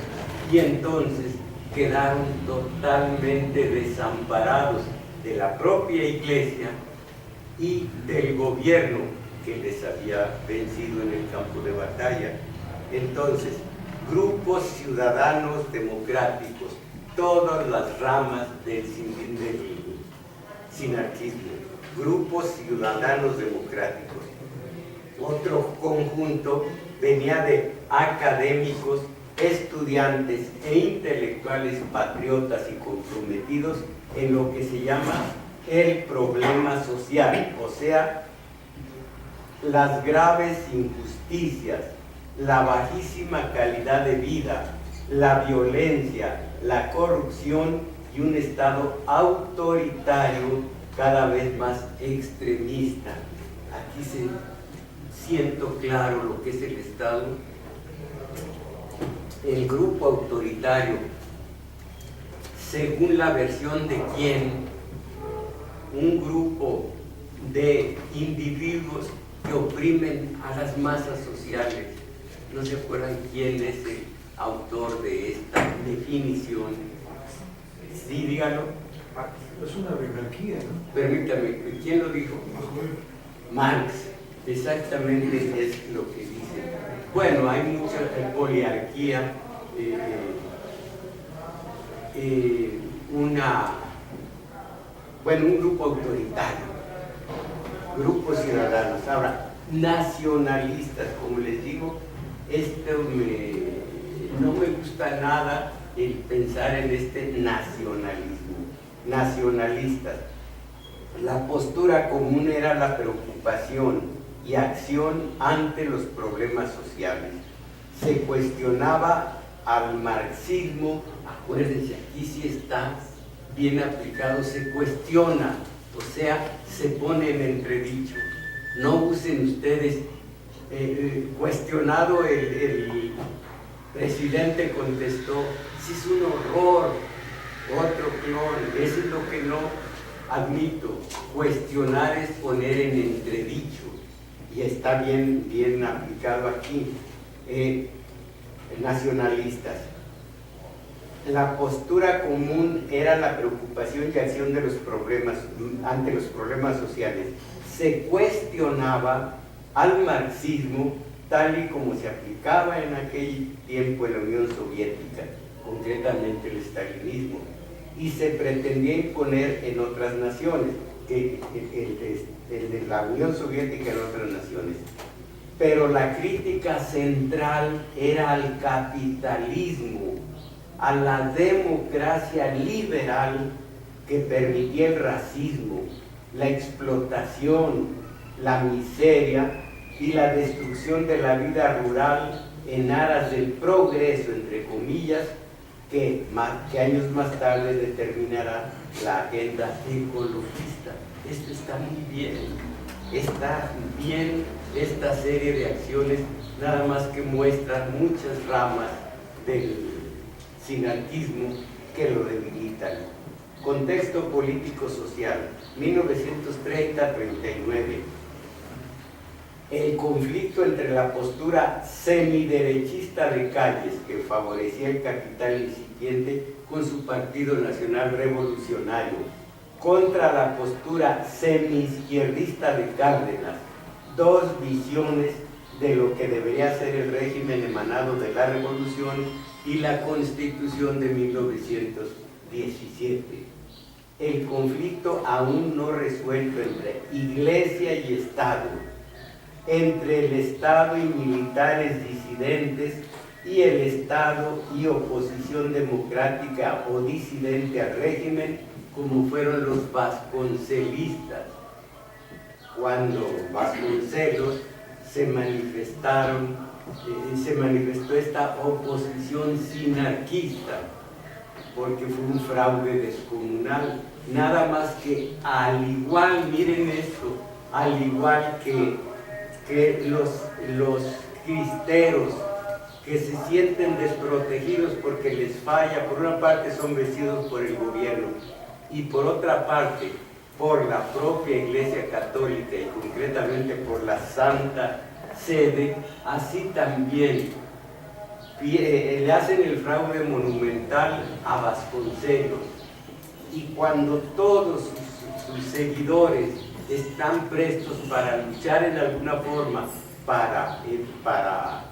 y entonces quedaron totalmente desamparados de la propia Iglesia y del gobierno que les había vencido en el campo de batalla. Entonces, grupos ciudadanos democráticos, todas las ramas del sinarquismo, grupos ciudadanos democráticos. Otro conjunto venía de académicos, estudiantes e intelectuales patriotas y comprometidos en lo que se llama el problema social, o sea, las graves injusticias, la bajísima calidad de vida, la violencia, la corrupción y un Estado autoritario cada vez más extremista. Aquí siento claro lo que es el Estado. El grupo autoritario, según la versión de quién, un grupo de individuos que oprimen a las masas sociales. ¿No se acuerdan quién es el autor de esta definición? Sí, díganlo. Es una oligarquía, ¿no? Permítame, ¿quién lo dijo? Marx. Exactamente es lo que dice. Bueno, hay mucha oligarquía, un grupo autoritario, grupos ciudadanos. Ahora, nacionalistas, como les digo, no me gusta nada el pensar en este nacionalismo. Nacionalistas. La postura común era la preocupación y acción ante los problemas sociales. Se cuestionaba al marxismo, acuérdense, aquí sí está bien aplicado, se cuestiona, o sea, se pone en entredicho. No usen ustedes, cuestionado el presidente contestó, si es un horror, otro clon, eso es lo que no admito. Cuestionar es poner en entredicho, y está bien aplicado aquí. Nacionalistas. La postura común era la preocupación y acción de los problemas, ante los problemas sociales. Se cuestionaba al marxismo tal y como se aplicaba en aquel tiempo en la Unión Soviética, concretamente el estalinismo, y se pretendía imponer en otras naciones. que el de la Unión Soviética en otras naciones. Pero la crítica central era al capitalismo, a la democracia liberal que permitía el racismo, la explotación, la miseria y la destrucción de la vida rural en aras del progreso, entre comillas, que años más tarde determinará la agenda ecologista. Esto está muy bien, está bien esta serie de acciones, nada más que muestran muchas ramas del sinarquismo que lo debilitan. Contexto político-social, 1930-39. El conflicto entre la postura semiderechista de Calles, que favorecía el capital incipiente con su Partido Nacional Revolucionario, contra la postura semi-izquierdista de Cárdenas, dos visiones de lo que debería ser el régimen emanado de la Revolución y la Constitución de 1917. El conflicto aún no resuelto entre Iglesia y Estado, entre el Estado y militares disidentes y el Estado y oposición democrática o disidente al régimen, como fueron los vasconcelistas. Cuando Vasconcelos se manifestó esta oposición sinarquista, porque fue un fraude descomunal, nada más que al igual, miren esto, al igual que los cristeros que se sienten desprotegidos porque les falla, por una parte son vencidos por el gobierno y por otra parte por la propia Iglesia Católica y concretamente por la Santa Sede, así también le hacen el fraude monumental a Vasconcelos, y cuando todos sus seguidores están prestos para luchar en alguna forma para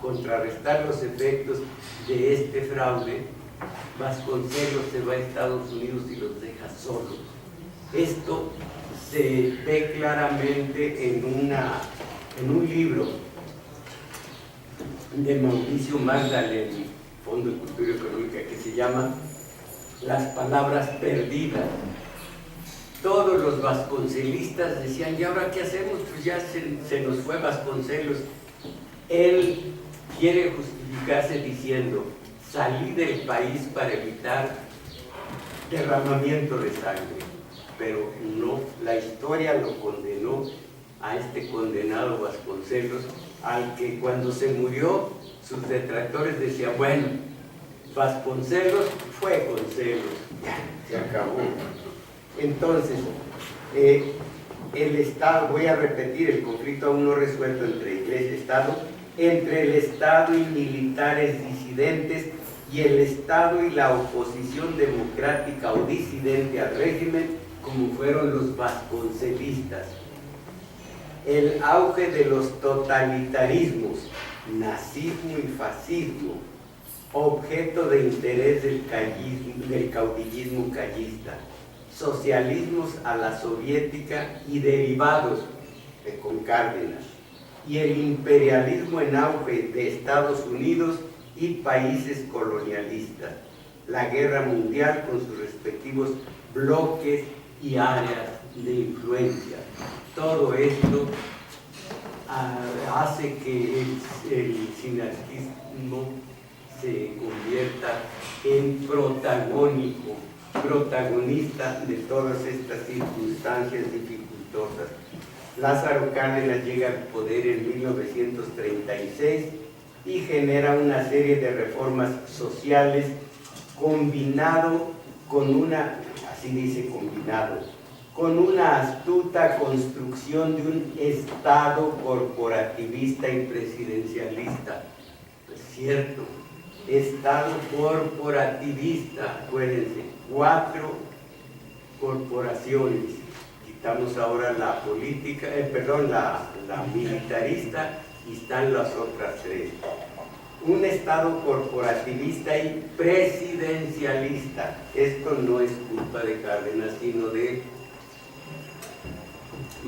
contrarrestar los efectos de este fraude, Vasconcelos se va a Estados Unidos y los deja solos. Esto se ve claramente en un libro de Mauricio Magdaleni, Fondo de Cultura Económica, que se llama Las Palabras Perdidas. Todos los vasconcelistas decían, ¿y ahora qué hacemos? Pues ya se nos fue Vasconcelos. Él quiere justificarse diciendo, salí del país para evitar derramamiento de sangre. Pero no, la historia lo condenó a este condenado Vasconcelos, al que cuando se murió sus detractores decían, bueno, Vasconcelos fue Concelos, ya, se acabó. Entonces, el Estado, voy a repetir, el conflicto aún no resuelto entre Iglesia y Estado, entre el Estado y militares disidentes y el Estado y la oposición democrática o disidente al régimen, como fueron los vasconcelistas. El auge de los totalitarismos, nazismo y fascismo, objeto de interés del caudillismo callista, socialismos a la soviética y derivados con Cárdenas, y el imperialismo en auge de Estados Unidos y países colonialistas, la guerra mundial con sus respectivos bloques y áreas de influencia. Todo esto hace que el sinarquismo se convierta en protagonista de todas estas circunstancias dificultosas. Lázaro Cárdenas llega al poder en 1936 y genera una serie de reformas sociales combinado con una, así dice combinado, con una astuta construcción de un Estado corporativista y presidencialista. Es cierto, Estado corporativista, acuérdense, 4 corporaciones. Quitamos ahora la política, la militarista, y están las otras 3. Un Estado corporativista y presidencialista. Esto no es culpa de Cárdenas, sino de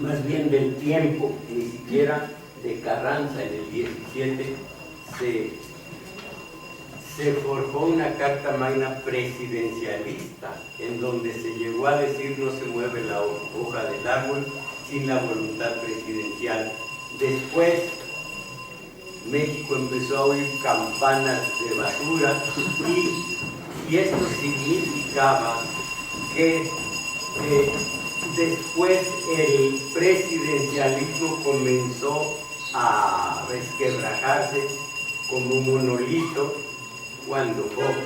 más bien del tiempo, ni siquiera de Carranza. En el 17 se forjó una Carta Magna presidencialista, en donde se llegó a decir no se mueve la hoja del árbol sin la voluntad presidencial. Después México empezó a oír campanas de basura y esto significaba que después el presidencialismo comenzó a resquebrajarse como un monolito cuando Fox,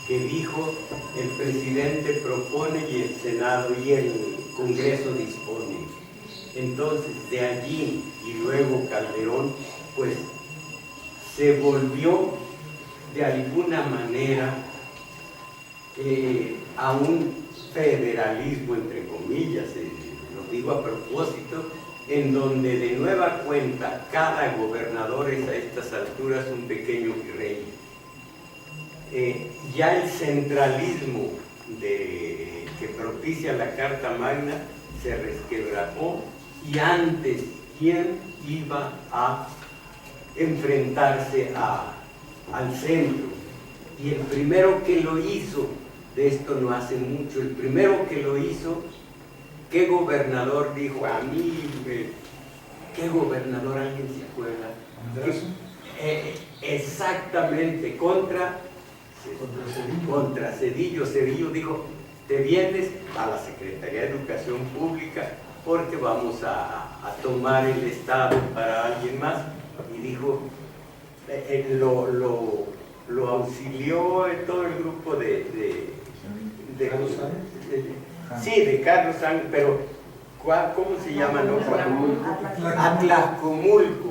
que dijo el presidente propone y el Senado y el Congreso dispone. Entonces de allí y luego Calderón pues se volvió de alguna manera a un federalismo, entre comillas, lo digo a propósito, en donde de nueva cuenta cada gobernador es a estas alturas un pequeño virrey. Ya el centralismo que propicia la Carta Magna se resquebrajó, y antes, ¿quién iba a enfrentarse al centro? Y el primero que lo hizo, de esto no hace mucho, el primero que lo hizo, ¿qué gobernador dijo? A mí, ¿qué gobernador? ¿Alguien se acuerda? Exactamente, contra Zedillo. Zedillo dijo, te vienes a la Secretaría de Educación Pública porque vamos a tomar el Estado para alguien más. Y dijo, lo auxilió en todo el grupo de Carlos Sáenz. Sí, de Carlos Sáenz, pero ¿cómo se llama? No, Atlacomulco,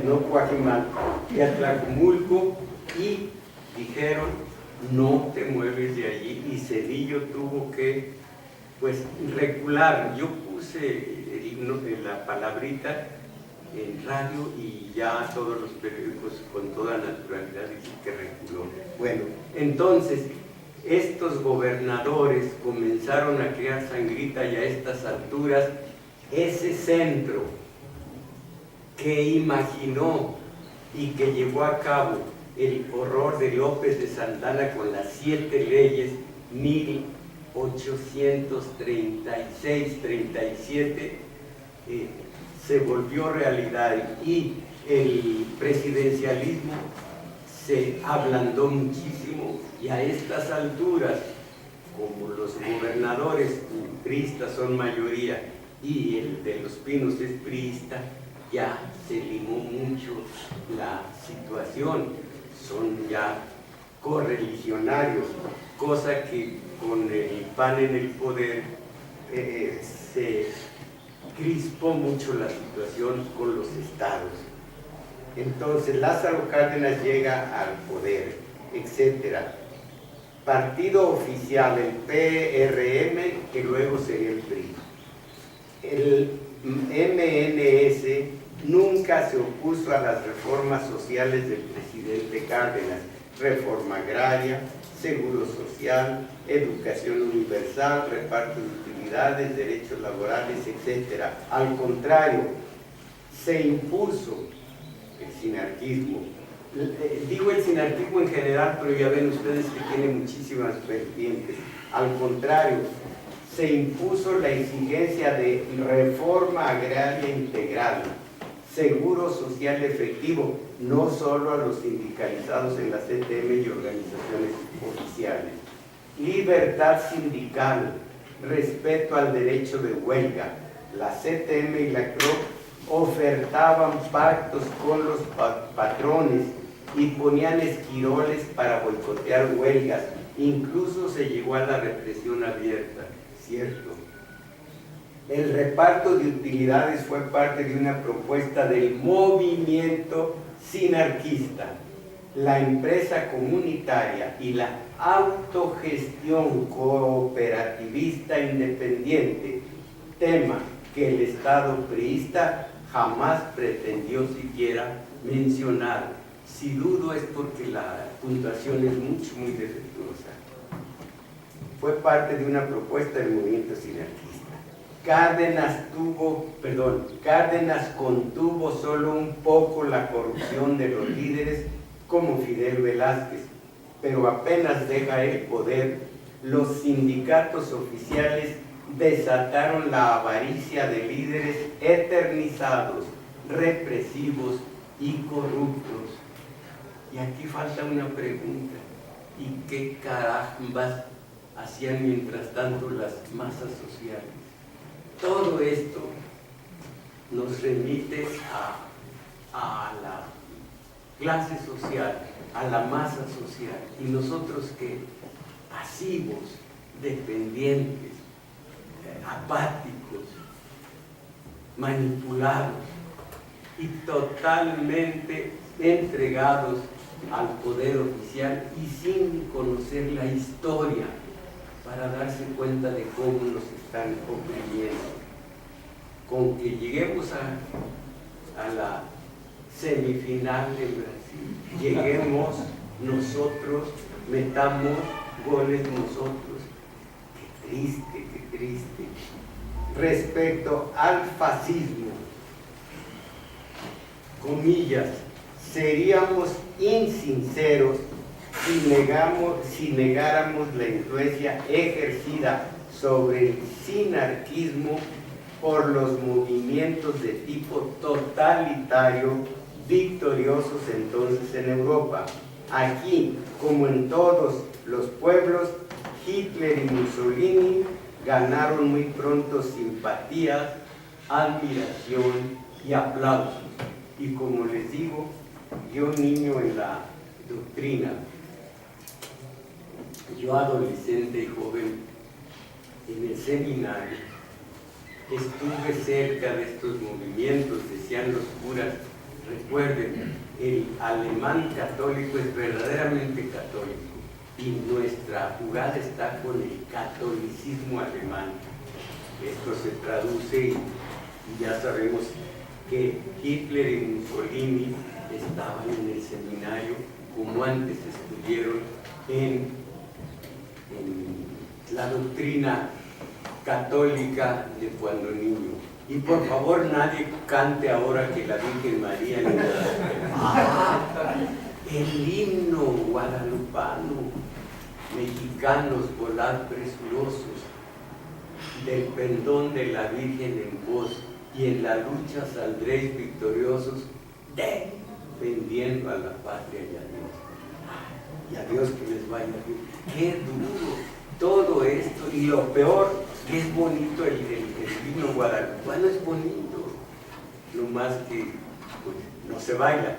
no Coajimalpa, y Atlacomulco, y dijeron, no te mueves de allí, y Zedillo tuvo que, pues, recular. Yo puse la palabrita en radio y ya todos los periódicos con toda naturalidad dicen que reculó. Bueno, entonces estos gobernadores comenzaron a crear sangrita, y a estas alturas ese centro que imaginó y que llevó a cabo el horror de López de Santana con las 7 leyes, 1836-37, se volvió realidad, y el presidencialismo se ablandó muchísimo, y a estas alturas, como los gobernadores priistas son mayoría y el de Los Pinos es priista, ya se limó mucho la situación, son ya correligionarios, cosa que con el PAN en el poder se crispó mucho la situación con los estados. Entonces Lázaro Cárdenas llega al poder, etcétera. Partido oficial, el PRM, que luego sería el PRI. El MNS nunca se opuso a las reformas sociales del presidente Cárdenas: reforma agraria, seguro social, educación universal, reparto de utilidades, derechos laborales, etc. Al contrario, se impuso el sinarquismo. Digo el sinarquismo en general, pero ya ven ustedes que tiene muchísimas vertientes. Al contrario, se impuso la exigencia de reforma agraria integral, seguro social efectivo, no solo a los sindicalizados en la CTM y organizaciones oficiales, libertad sindical, respeto al derecho de huelga. La CTM y la CROC ofertaban pactos con los patrones y ponían esquiroles para boicotear huelgas. Incluso se llegó a la represión abierta, ¿cierto? El reparto de utilidades fue parte de una propuesta del movimiento sinarquista. La empresa comunitaria y la autogestión cooperativista independiente, tema que el Estado priista jamás pretendió siquiera mencionar. Si dudo es porque la puntuación es muy defectuosa. Fue parte de una propuesta del movimiento sinarquista. Cárdenas contuvo solo un poco la corrupción de los líderes como Fidel Velázquez, pero apenas deja el poder, los sindicatos oficiales desataron la avaricia de líderes eternizados, represivos y corruptos. Y aquí falta una pregunta: ¿y qué carambas hacían mientras tanto las masas sociales? Todo esto nos remite a la clase social, a la masa social. ¿Y nosotros qué? Pasivos, dependientes, apáticos, manipulados y totalmente entregados al poder oficial y sin conocer la historia para darse cuenta de cómo nos están oprimiendo. Con que lleguemos a la semifinal de Brasil, lleguemos nosotros, metamos goles nosotros. Qué triste, qué triste. Respecto al fascismo, comillas, seríamos insinceros si negáramos la influencia ejercida sobre el sinarquismo por los movimientos de tipo totalitario victoriosos entonces en Europa. Aquí, como en todos los pueblos, Hitler y Mussolini ganaron muy pronto simpatías, admiración y aplausos. Y como les digo, yo niño en la doctrina, yo adolescente y joven en el seminario, estuve cerca de estos movimientos, decían los curas. Recuerden, el alemán católico es verdaderamente católico y nuestra jugada está con el catolicismo alemán. Esto se traduce y ya sabemos que Hitler y Mussolini estaban en el seminario como antes estuvieron en la doctrina católica de cuando niño. Y por favor nadie cante ahora que la Virgen María le da el himno guadalupano: mexicanos, volad presurosos, del pendón de la Virgen en vos, y en la lucha saldréis victoriosos, defendiendo a la patria y a Dios. Y a Dios que les vaya bien. Qué duro todo esto, y lo peor, que es bonito el himno guadalupano, es bonito, no más que pues, no se baila.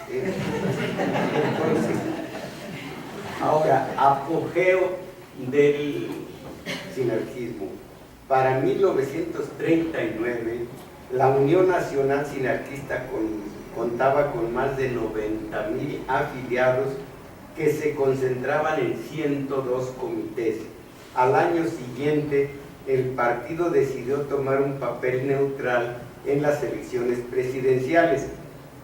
Entonces, ahora, apogeo del sinarquismo. Para 1939, la Unión Nacional Sinarquista contaba con más de 90,000 afiliados que se concentraban en 102 comités. Al año siguiente, el partido decidió tomar un papel neutral en las elecciones presidenciales,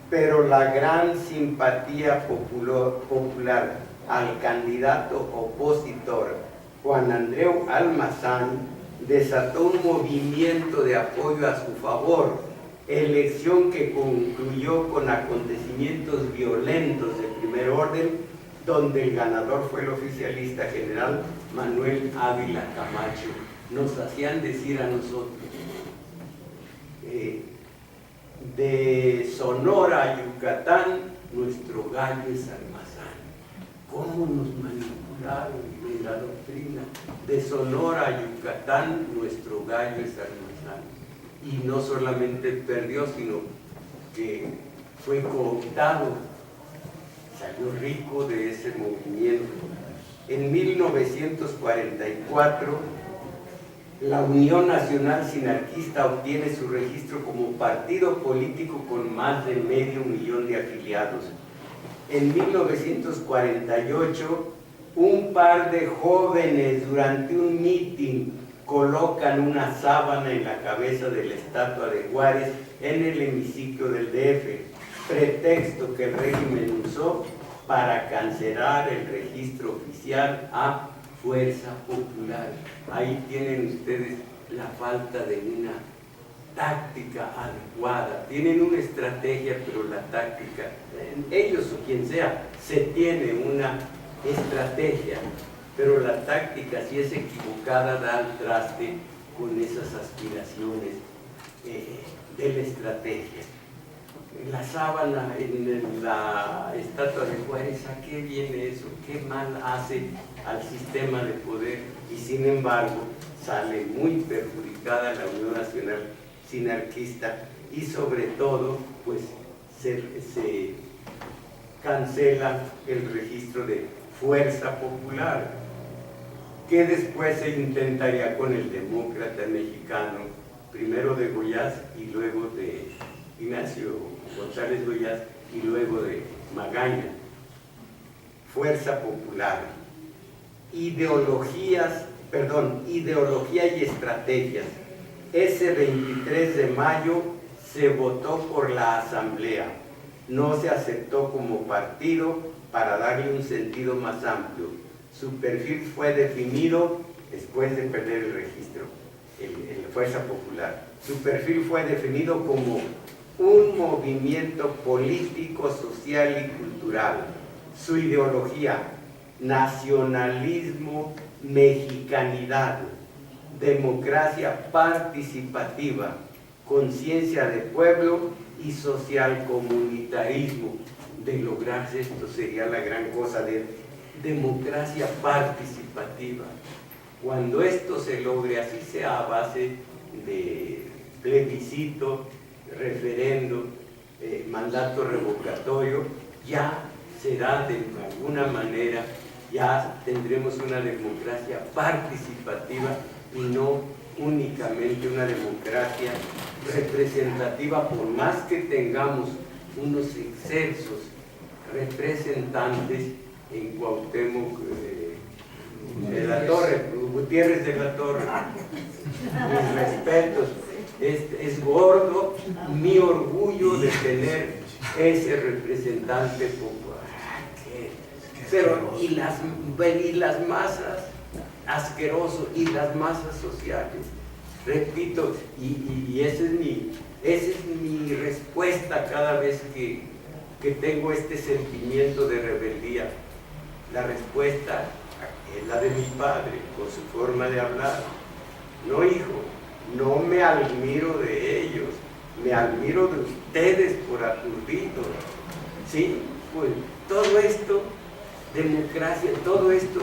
pero la gran simpatía popular al candidato opositor, Juan Andreu Almazán, desató un movimiento de apoyo a su favor, elección que concluyó con acontecimientos violentos de primer orden, donde el ganador fue el oficialista general Manuel Ávila Camacho. Nos hacían decir a nosotros, de Sonora a Yucatán, nuestro gallo es Almazán. ¿Cómo nos manipularon en la doctrina? De Sonora a Yucatán, nuestro gallo es Almazán. Y no solamente perdió, sino que fue cooptado, salió rico de ese movimiento. En 1944, la Unión Nacional Sinarquista obtiene su registro como partido político con más de 500,000 de afiliados. En 1948, un par de jóvenes durante un mitin colocan una sábana en la cabeza de la estatua de Juárez en el hemiciclo del DF, pretexto que el régimen usó para cancelar el registro oficial a Fuerza Popular. Ahí tienen ustedes la falta de una táctica adecuada. Tienen una estrategia, pero la táctica, ellos o quien sea, se tiene una estrategia, pero la táctica, si es equivocada, da al traste con esas aspiraciones de la estrategia. La sábana en la estatua de Juárez, ¿a qué viene eso? ¿Qué mal hace al sistema de poder? Y sin embargo, sale muy perjudicada la Unión Nacional Sinarquista y sobre todo, pues se cancela el registro de Fuerza Popular, que después se intentaría con el demócrata mexicano, primero de Goiás y luego de Ignacio González Goiás y luego de Magaña. Fuerza Popular. Ideología y estrategias. Ese 23 de mayo se votó por la Asamblea. No se aceptó como partido para darle un sentido más amplio. Su perfil fue definido después de perder el registro, el Fuerza Popular. Su perfil fue definido como un movimiento político, social y cultural. Su ideología: nacionalismo, mexicanidad, democracia participativa, conciencia de pueblo y social comunitarismo. De lograrse esto sería la gran cosa de democracia participativa. Cuando esto se logre, así sea a base de plebiscito, referendo, mandato revocatorio, ya será de alguna manera, ya tendremos una democracia participativa y no únicamente una democracia representativa, por más que tengamos unos excelsos representantes en Cuauhtémoc de la Torre, Gutiérrez de la Torre. Mis respetos, es gordo mi orgullo de tener ese representante popular. Pero y las masas, asqueroso, y las masas sociales, repito, y esa es mi respuesta cada vez que tengo este sentimiento de rebeldía. La respuesta es la de mi padre, con su forma de hablar. No, hijo, no me admiro de ellos, me admiro de ustedes por aturdidos. ¿Sí? Pues todo esto, democracia, todo esto,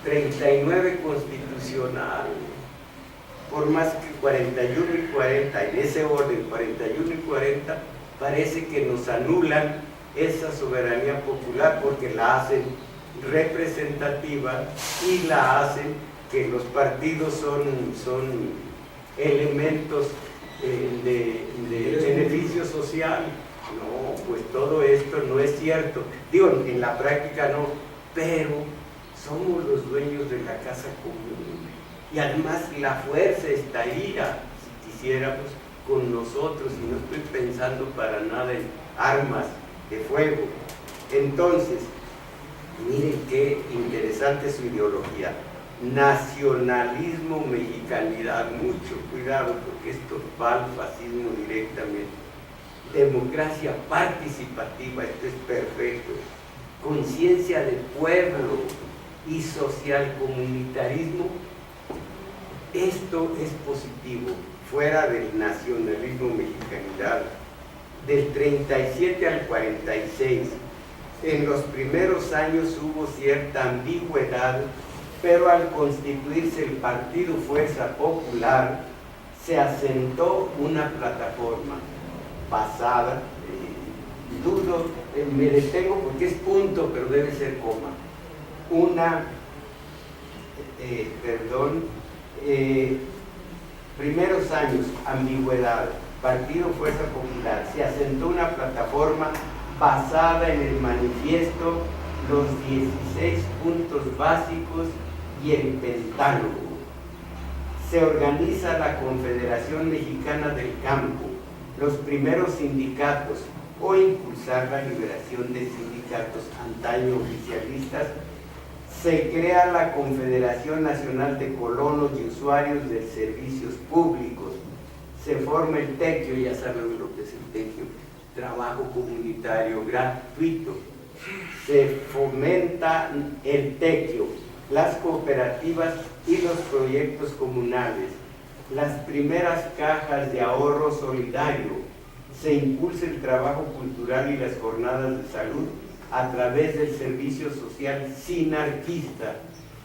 39 constitucional, por más que 41 y 40, en ese orden, 41 y 40, parece que nos anulan esa soberanía popular porque la hacen representativa y la hacen que los partidos son elementos de beneficio social. No, pues todo esto no es cierto. Digo, en la práctica no, pero somos los dueños de la casa común. Y además la fuerza estaría, si quisiéramos, con nosotros, y no estoy pensando para nada en armas de fuego. Entonces, miren qué interesante su ideología. Nacionalismo, mexicanidad, mucho cuidado porque esto va al fascismo directamente. Democracia participativa, esto es perfecto. Conciencia de pueblo y social comunitarismo, esto es positivo, fuera del nacionalismo, mexicanidad. Del 37 al 46, en los primeros años hubo cierta ambigüedad, pero al constituirse el Partido Fuerza Popular, se asentó una plataforma basada, dudo, me detengo porque es punto, pero debe ser coma, primeros años, ambigüedad, Partido Fuerza Popular, se asentó una plataforma basada en el manifiesto, los 16 puntos básicos y el pentálogo. Se organiza la Confederación Mexicana del Campo, los primeros sindicatos, o impulsar la liberación de sindicatos antaño oficialistas. Se crea la Confederación Nacional de Colonos y Usuarios de Servicios Públicos. Se forma el TECIO, ya saben lo que es el TECIO, trabajo comunitario gratuito. Se fomenta el TECIO, las cooperativas y los proyectos comunales, las primeras cajas de ahorro solidario. Se impulsa el trabajo cultural y las jornadas de salud a través del servicio social sinarquista.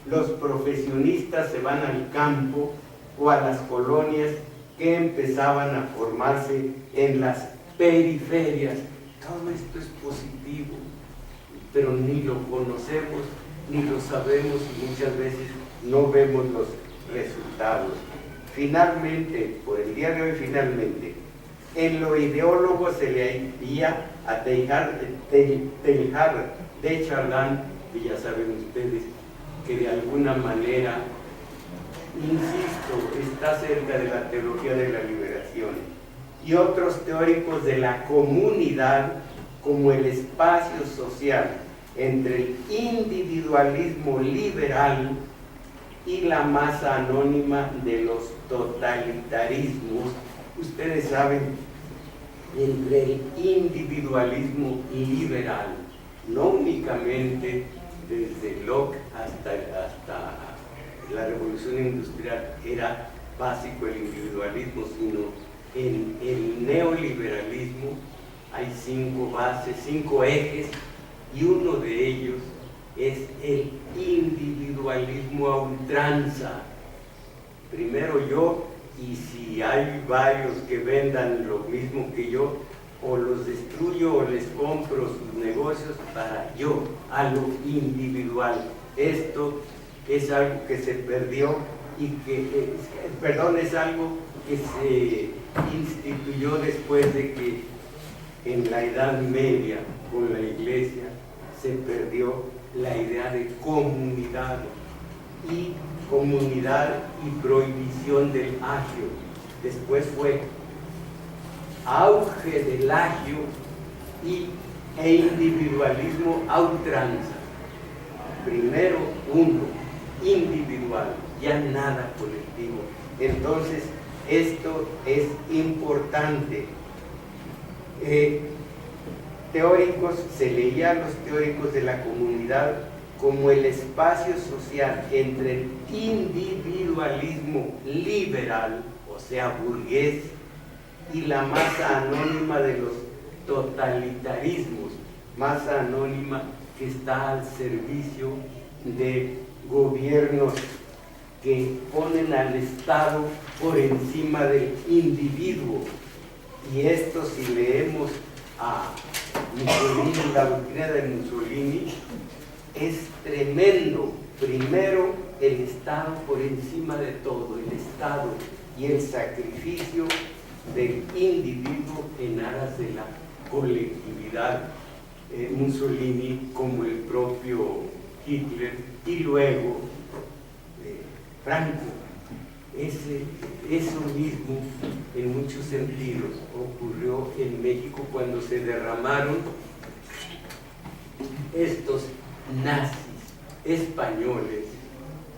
Los profesionistas se van al campo o a las colonias que empezaban a formarse en las periferias. Todo esto es positivo, pero ni lo conocemos, ni lo sabemos y muchas veces no vemos los resultados. Finalmente, por el día de hoy, en lo ideólogo se le envía a Teilhard de Chardin, que ya saben ustedes que de alguna manera, insisto, está cerca de la teología de la liberación, y otros teóricos de la comunidad como el espacio social entre el individualismo liberal y la masa anónima de los totalitarismos. Ustedes saben, entre el individualismo liberal, no únicamente desde Locke hasta la revolución industrial era básico el individualismo, sino en el neoliberalismo hay 5 bases, 5 ejes, y uno de ellos es el individualismo a ultranza. Primero yo, y si hay varios que vendan lo mismo que yo, o los destruyo o les compro sus negocios para yo, a lo individual. Esto es algo que se perdió y que, es algo que se instituyó después de que en la Edad Media, con la Iglesia, se perdió la idea de comunidad y prohibición del agio. Después fue auge del agio e individualismo a ultranza. Primero uno, individual, ya nada colectivo. Entonces, esto es importante. Teóricos, se leía a los teóricos de la comunidad como el espacio social entre el individualismo liberal, o sea, burgués, y la masa anónima de los totalitarismos, masa anónima que está al servicio de gobiernos que ponen al Estado por encima del individuo. Y esto, si leemos a Mussolini, la doctrina de Mussolini, es tremendo. Primero, el Estado por encima de todo, el Estado y el sacrificio del individuo en aras de la colectividad. Mussolini, como el propio Hitler, y luego Franco. Eso mismo, en muchos sentidos, ocurrió en México cuando se derramaron estos nazis españoles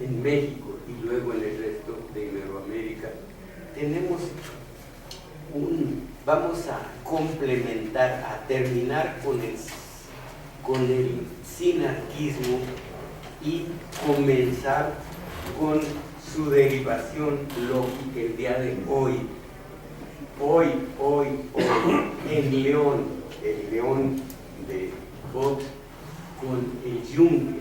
en México y luego en el resto de Iberoamérica. Vamos a complementar, a terminar con el sinarquismo y comenzar con su derivación lógica el día de hoy. Hoy, en León, el León de Vox con el Yunque,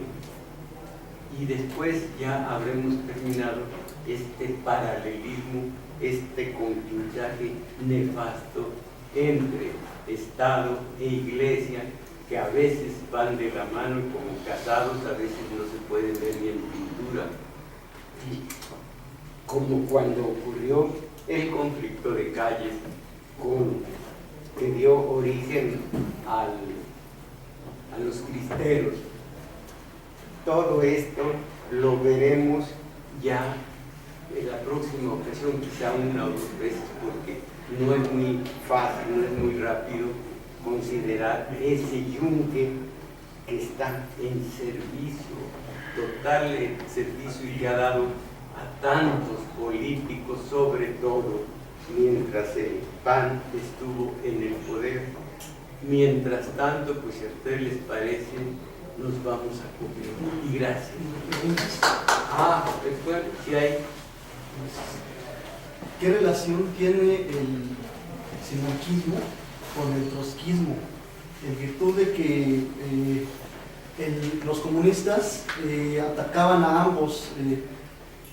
y después ya habremos terminado este paralelismo, este compinchaje nefasto entre Estado e Iglesia, que a veces van de la mano y como casados a veces no se pueden ver ni en pintura. Como cuando ocurrió el conflicto de calles que dio origen a los cristeros. Todo esto lo veremos ya en la próxima ocasión, quizá 1 o 2 veces, porque no es muy fácil, no es muy rápido considerar ese yunque que está en servicio prestarle servicio y que ha dado a tantos políticos, sobre todo mientras el PAN estuvo en el poder. Mientras tanto, pues si a ustedes les parece, nos vamos a comer. Y gracias. Después, si hay... ¿Qué relación tiene el sinarquismo con el trotskismo? En virtud de que los comunistas atacaban a ambos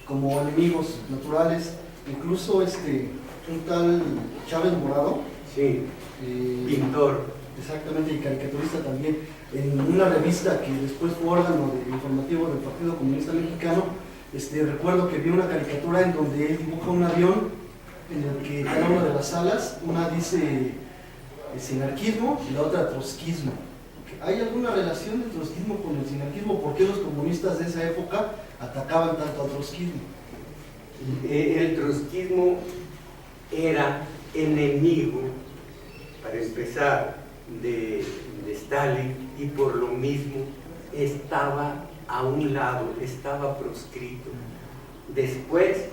como enemigos naturales, incluso un tal Chávez Morado, Sí, pintor. Exactamente, y caricaturista también, en una revista que después fue órgano informativo del Partido Comunista Mexicano. Recuerdo que vi una caricatura en donde él dibuja un avión en el que cada una de las alas, una dice sinarquismo y la otra trotskismo. ¿Hay alguna relación del trotskismo con el sinarquismo? ¿Por qué los comunistas de esa época atacaban tanto al trotskismo? El trotskismo era enemigo, para empezar, de Stalin, y por lo mismo estaba a un lado, estaba proscrito. Después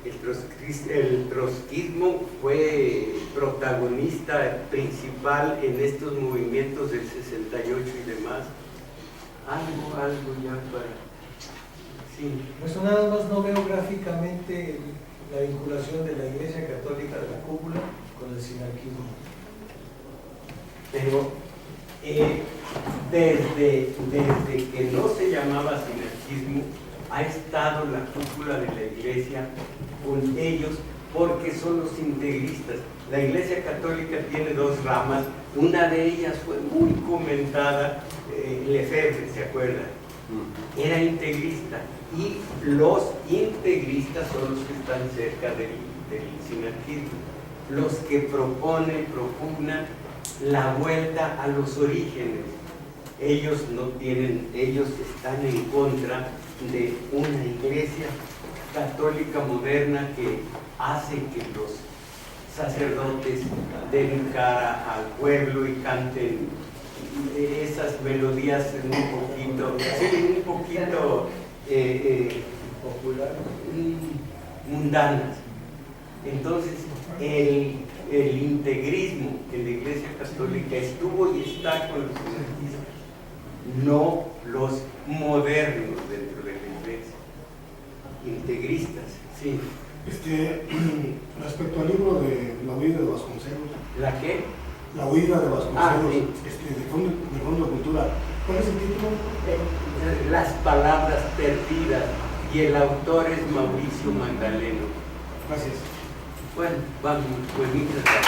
el trotskismo fue protagonista principal en estos movimientos del 68 y demás. Algo ya para... Sí. Eso nada más no veo gráficamente la vinculación de la Iglesia Católica de la Cúpula con el sinarquismo. Pero desde que no se llamaba sinarquismo, ha estado la cúpula de la Iglesia con ellos, porque son los integristas. La Iglesia Católica tiene dos ramas, una de ellas fue muy comentada, Lefebvre, ¿se acuerdan? Era integrista, y los integristas son los que están cerca del sinarquismo, los que propugnan la vuelta a los orígenes. Ellos están en contra de una iglesia católica moderna que hace que los sacerdotes den cara al pueblo y canten esas melodías un poquito Popular. mundanas. Entonces, el integrismo en la Iglesia Católica estuvo y está con los sinarquistas, no los modernos dentro de la Iglesia, integristas. Sí. Respecto al libro de La huida de Vasconcelos. ¿La qué? La huida de Vasconcelos, Sí. de Fondo de Cultura. ¿Cuál es el título? Las palabras perdidas, y el autor es Mauricio Magdaleno. Gracias. Bueno, vamos, pues muchas gracias.